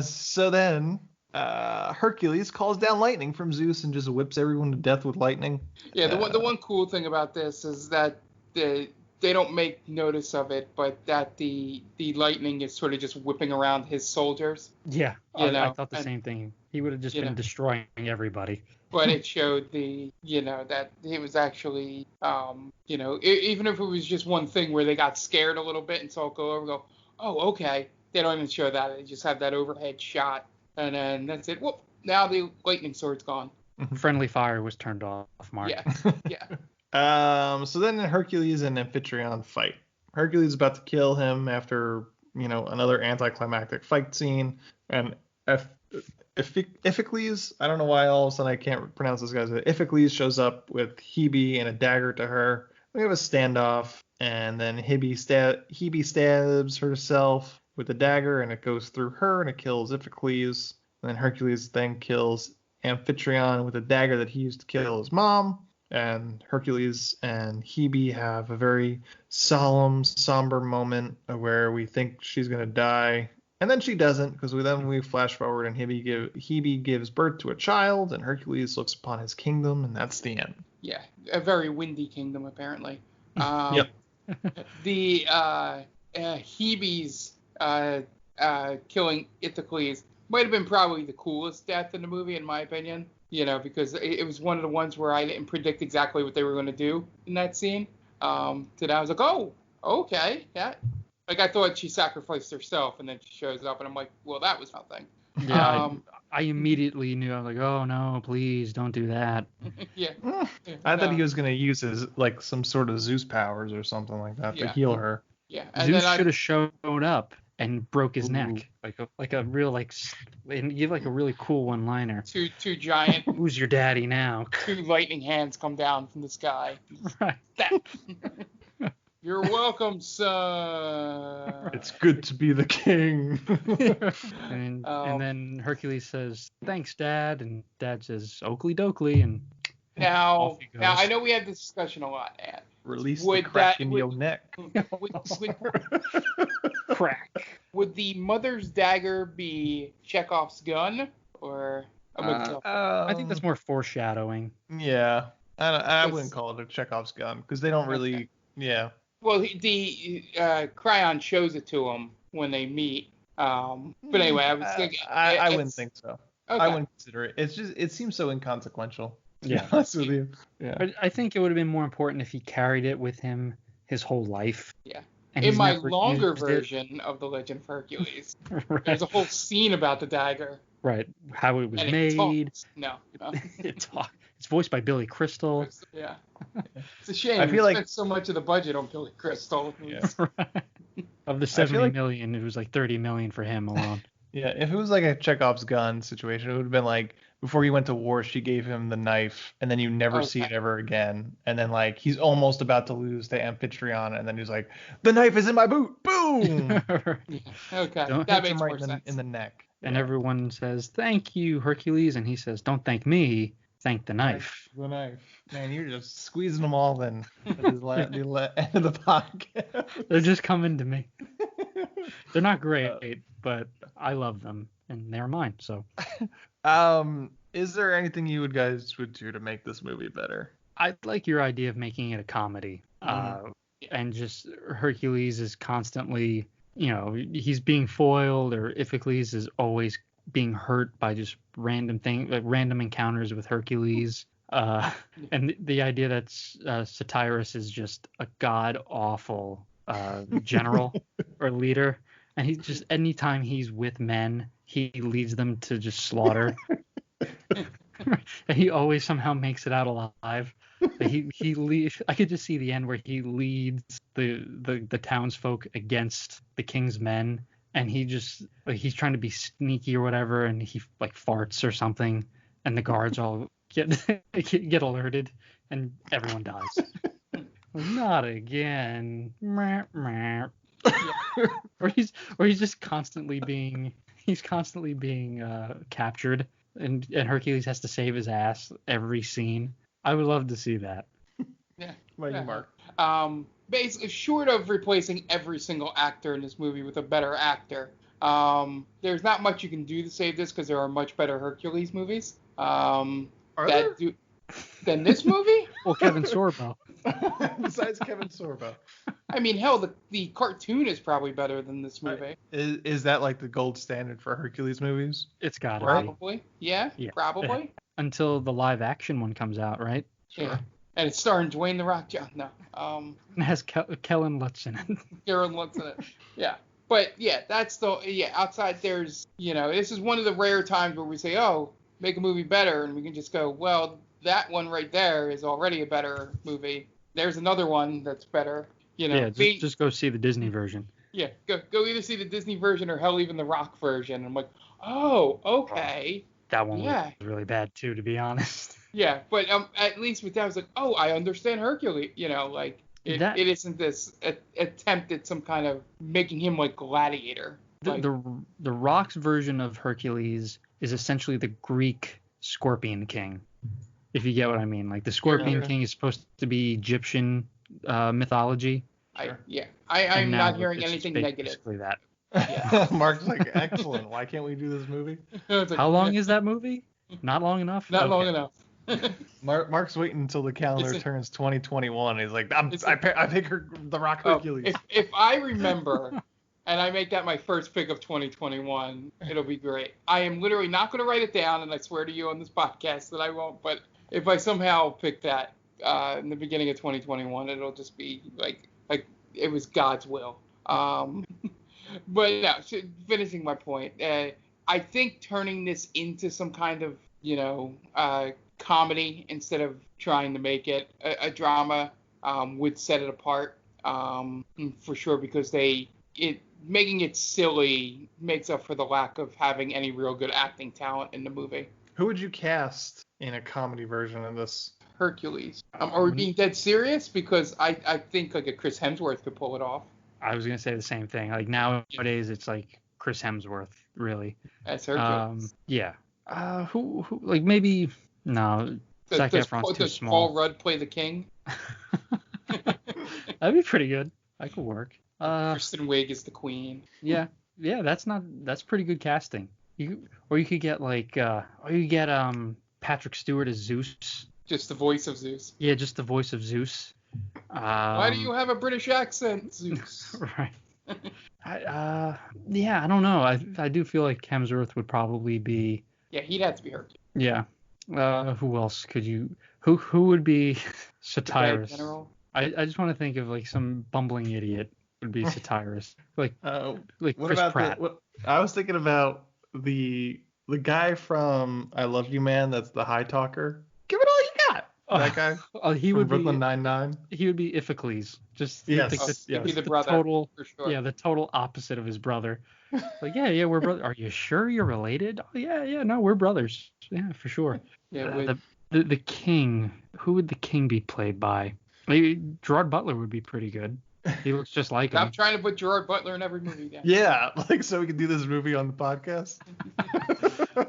So then Hercules calls down lightning from Zeus and just whips everyone to death with lightning. Yeah, the one cool thing about this is that they don't make notice of it, but that the lightning is sort of just whipping around his soldiers. Yeah, I thought the same thing. He would have just been destroying everybody. But it showed that it was actually, even if it was just one thing where they got scared a little bit and saw it go over, go, oh, okay. They don't even show that. They just have that overhead shot. And then that's it. Whoop. Now the lightning sword's gone. Friendly fire was turned off, Mark. Yeah. So then Hercules and Amphitryon fight. Hercules is about to kill him after, another anticlimactic fight scene. And Iphicles, I don't know why all of a sudden I can't pronounce this guy's name. Iphicles shows up with Hebe and a dagger to her. We have a standoff, and then Hebe stabs herself with a dagger, and it goes through her, and it kills Iphicles. And then Hercules then kills Amphitryon with a dagger that he used to kill his mom. And Hercules and Hebe have a very solemn, somber moment where we think she's going to die. And then she doesn't, because we flash forward and Hebe gives birth to a child, and Hercules looks upon his kingdom, and that's the end. Yeah, a very windy kingdom, apparently. Yep. The Hebe's killing Iphicles might have been probably the coolest death in the movie, in my opinion. Because it was one of the ones where I didn't predict exactly what they were going to do in that scene. So I was like, oh, okay, yeah. Like, I thought she sacrificed herself, and then she shows up, and I'm like, well, that was nothing. Yeah, I immediately knew. I was like, oh, no, please don't do that. Yeah. I thought he was going to use his, some sort of Zeus powers or something like that to heal her. Yeah. Zeus should have showed up and broke his neck. Like a real, and give, a really cool one-liner. Two giant... Who's your daddy now? Two lightning hands come down from the sky. Right. You're welcome, son. It's good to be the king. and then Hercules says, thanks, Dad. And Dad says, Oakley dokley. And now I know we had this discussion a lot, Ann. Release the crack in your neck. Crack. Would the mother's dagger be Chekhov's gun? Or... I think that's more foreshadowing. Yeah. I wouldn't call it a Chekhov's gun, because they don't really... Okay. Yeah. Well, the Cryon shows it to him when they meet. But anyway, I was thinking... I wouldn't think so. Okay. I wouldn't consider it. It seems so inconsequential. Yeah. With you. Yeah. But I think it would have been more important if he carried it with him his whole life. Yeah. And in my longer version of The Legend of Hercules, right. There's a whole scene about the dagger. Right. How it was and made. It talks. No. It's voiced by Billy Crystal. Yeah. It's a shame. I feel spent so much of the budget on Billy Crystal. Yeah. Of the 70 million, it was 30 million for him alone. Yeah, if it was a Chekhov's gun situation, it would have been before he went to war, she gave him the knife, and then you never see it ever again. And then he's almost about to lose to Amphitryon, and then he's like, the knife is in my boot. Boom. Okay. Don't that hit makes him more right sense. in the neck. And everyone says, thank you, Hercules. And he says, don't thank me. Thank the knife. The knife. Man, you're just squeezing them all then at the end of the podcast. They're just coming to me. They're not great, but I love them, and they're mine. So, is there anything you guys would do to make this movie better? I like your idea of making it a comedy. And just Hercules is constantly, he's being foiled, or Iphicles is always being hurt by just random encounters with Hercules. And the idea that Satyrus is just a god awful general or leader, and he just anytime he's with men, he leads them to just slaughter. And he always somehow makes it out alive. He leads. I could just see the end where he leads the townsfolk against the king's men, and he just he's trying to be sneaky or whatever, and he farts or something, and the guards all get alerted, and everyone dies. Not again. Or he's just constantly being captured, and Hercules has to save his ass every scene. I would love to see that. Yeah. Mark. Basically, short of replacing every single actor in this movie with a better actor, there's not much you can do to save this because there are much better Hercules movies. Than this movie? Well, Kevin Sorbo. Besides Kevin Sorbo. I mean, hell, the cartoon is probably better than this movie. Is that like the gold standard for Hercules movies? It's got to be. Probably. Yeah, probably. Until the live action one comes out, right? Sure. Yeah. And it's starring Dwayne The Rock Johnson. No. It has Kellen Lutz in it. Kellen Lutz in it. Yeah. But yeah, outside there's, this is one of the rare times where we say, oh, make a movie better, and we can just go, well, that one right there is already a better movie. There's another one that's better. Yeah, just go see the Disney version. Yeah, go either see the Disney version or hell, even the Rock version. And I'm like, oh, okay. That one was really bad too, to be honest. Yeah, but at least with that, I was like, oh, I understand Hercules. It isn't this attempt at some kind of making him like Gladiator. The Rock's version of Hercules is essentially the Greek Scorpion King, if you get what I mean. Like the Scorpion King is supposed to be Egyptian mythology. I'm not hearing anything negative. Basically that. Yeah. Mark's like, excellent. Why can't we do this movie? How long is that movie? Not long enough? Not long enough. Mark's waiting until the calendar turns 2021. He's like, I pick the Rock Hercules. If I remember, and I make that my first pick of 2021, it'll be great. I am literally not going to write it down, and I swear to you on this podcast that I won't. But if I somehow pick that in the beginning of 2021, it'll just be like it was God's will. But no, finishing my point, I think turning this into some kind of comedy instead of trying to make it a drama would set it apart for sure, because making it silly makes up for the lack of having any real good acting talent in the movie. Who would you cast in a comedy version of this? Hercules. Are we being dead serious? Because I think like a Chris Hemsworth could pull it off. I was gonna say the same thing. Like nowadays, it's like Chris Hemsworth, really. As Hercules. Yeah. Who like maybe no. Zac Efron's too does small. Paul Rudd play the king? That'd be pretty good. That could work. Kristen Wiig is the queen. Yeah. That's pretty good casting. You could get Patrick Stewart as Zeus. Just the voice of Zeus. Yeah, just the voice of Zeus. Why do you have a British accent, Zeus? Right. I don't know. I do feel like Hemsworth would probably be. Yeah, he'd have to be Hercules. Yeah. Who else could you? Who would be Satyrus? I just want to think of like some bumbling idiot would be Satyrus. Like what Chris about Pratt. I was thinking about the guy from I Love You Man. That's the high talker. Give it all you got. That guy. He would Brooklyn be Nine-Nine. He would be Iphicles. Just yes. He'd be the brother. Total, for sure. Yeah, the total opposite of his brother. Like, yeah, we're brothers. Are you sure you're related? Oh, yeah, no, we're brothers. Yeah, for sure. Yeah. The king. Who would the king be played by? Maybe Gerard Butler would be pretty good. He looks just like him. I'm trying to put Gerard Butler in every movie. Then. Yeah, like so we can do this movie on the podcast.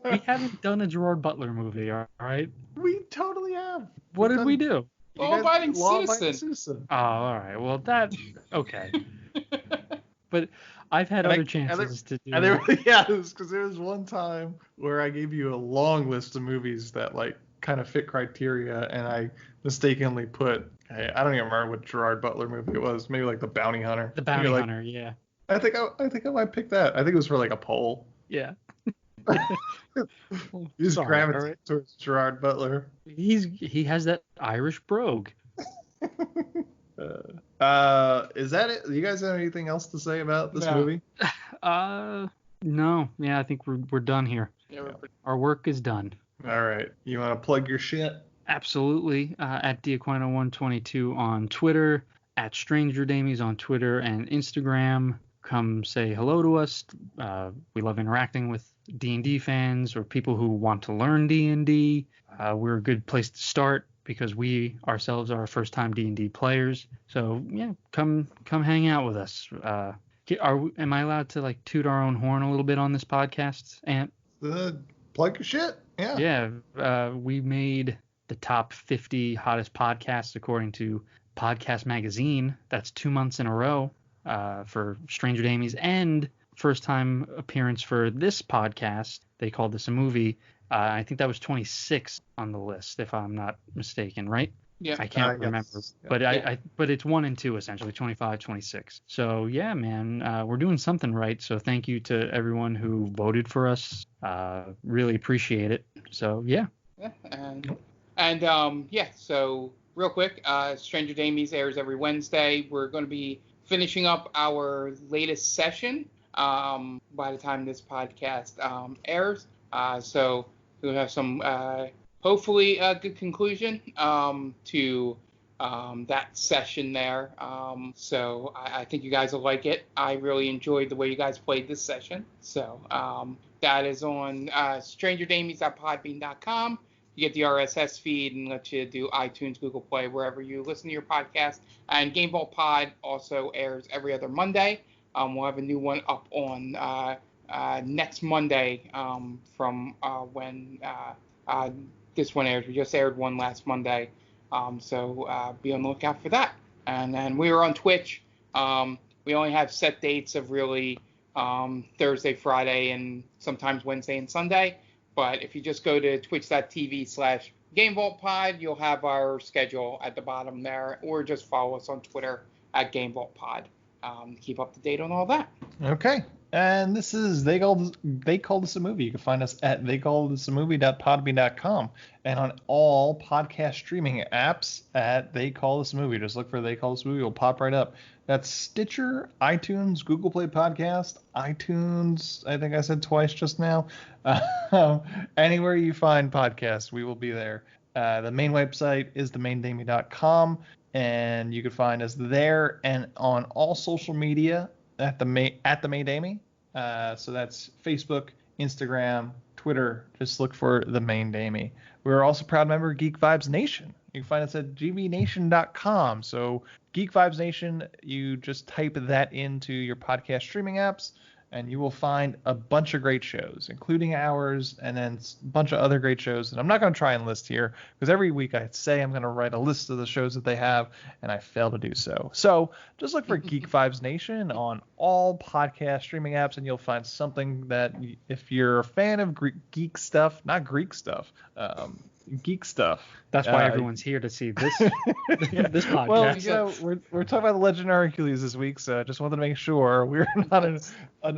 We haven't done a Gerard Butler movie, all right? We totally have. What did we do? Law-abiding citizen. Oh, all right. Well, okay. But I've had other chances to do. Because there was one time where I gave you a long list of movies that like kind of fit criteria, and I mistakenly put. I don't even remember what Gerard Butler movie it was. Maybe like The Bounty Hunter. The Bounty Hunter, yeah. I think I might pick that. I think it was for like a poll. Yeah. He's gravitating towards Gerard Butler. He has that Irish brogue. Is that it? You guys have anything else to say about this movie? No. Yeah, I think we're done here. Yeah, our work is done. All right. You want to plug your shit? Absolutely. At Diaquino122 on Twitter, at Stranger Damies on Twitter and Instagram. Come say hello to us. We love interacting with D&D fans or people who want to learn D&D. We're a good place to start. because we ourselves are first-time D&D players. So yeah, come hang out with us. Am I allowed to like toot our own horn a little bit on this podcast, Ant? Plug your shit. Yeah. Yeah. We made the top 50 hottest podcasts according to Podcast Magazine. That's 2 months in a row for Stranger Damies, and first time appearance for this podcast. They called this a movie. I think that was 26 on the list, if I'm not mistaken, right? Yeah. I can't remember, but Yeah. but it's 1 and 2 essentially, 25, 26. So yeah, man, we're doing something right. So thank you to everyone who voted for us. Really appreciate it. So yeah. Yeah. So real quick, Stranger Damies airs every Wednesday. We're going to be finishing up our latest session by the time this podcast airs. So we'll have some hopefully a good conclusion to that session there. So I think you guys will like it. I really enjoyed the way you guys played this session. So that is on strangerdamies.podbean.com. You get the RSS feed and let you do iTunes, Google Play, wherever you listen to your podcast. And Game Vault Pod also airs every other Monday. We'll have a new one up on next Monday from when this one airs. We just aired one last Monday. So be on the lookout for that. And then we are on Twitch. We only have set dates of really Thursday, Friday, and sometimes Wednesday and Sunday. But if you just go to twitch.tv/GameVaultPod, you'll have our schedule at the bottom there, or just follow us on Twitter at GameVaultPod. Keep up to date on all that. Okay. And this is They Called This a Movie. You can find us at theycallthisamovie.podbean.com and on all podcast streaming apps at They Call This a Movie. Just look for They Call This a Movie. It'll pop right up. That's Stitcher, iTunes, Google Play Podcast, iTunes, I think I said twice just now. Anywhere you find podcasts, we will be there. The main website is themaindamie.com, and you can find us there and on all social media at the Main Damie. So that's Facebook, Instagram, Twitter. Just look for The Main Damie. We're also a proud member of Geek Vibes Nation. You can find us at gbnation.com. So Geek Vibes Nation, you just type that into your podcast streaming apps, and you will find a bunch of great shows, including ours, and then a bunch of other great shows. And I'm not going to try and list here, because every week I say I'm going to write a list of the shows that they have, and I fail to do so. So just look for Geek Vibes Nation on all podcast streaming apps, and you'll find something that, if you're a fan of geek stuff, not Greek stuff, geek stuff. That's why everyone's here to see this this podcast. Well, we're talking about the Legend of Hercules this week, so I just wanted to make sure we're not an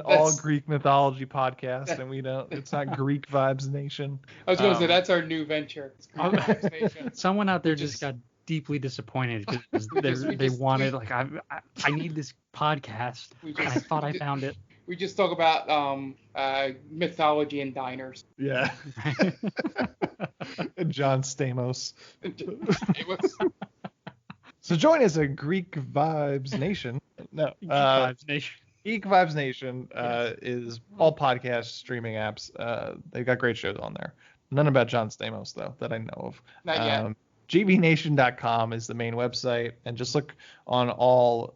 all Greek mythology podcast, and it's not Greek Vibes Nation. I was going to say that's our new venture. It's Greek Vibes Nation. Someone out there just got deeply disappointed because they wanted I need this podcast. I thought I found it. We just talk about mythology and diners. Yeah. John Stamos. So join us at Greek Vibes Nation. No, Geek Vibes Nation. Geek Vibes Nation is all podcast streaming apps. They've got great shows on there. None about John Stamos, though, that I know of. Not yet. gbnation.com is the main website, and just look on all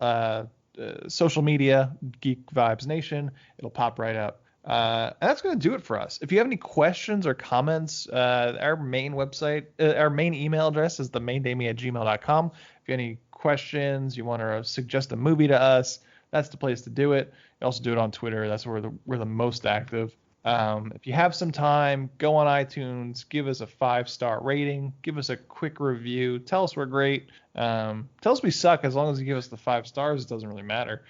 social media, Geek Vibes Nation. It'll pop right up. And that's going to do it for us. If you have any questions or comments, our main website, our main email address is themaindamie@gmail.com. If you have any questions, you want to suggest a movie to us, that's the place to do it. You also do it on Twitter. That's where we're the most active. If you have some time, go on iTunes, give us a 5-star rating, give us a quick review, tell us we're great. Tell us we suck. As long as you give us the 5 stars, it doesn't really matter.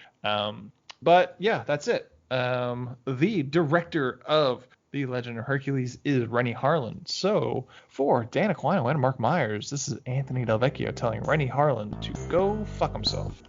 But yeah, that's it. The director of The Legend of Hercules is Rennie Harlan. So for Dan Aquino and Mark Myers, this is Anthony Del Vecchio telling Rennie Harlan to go fuck himself.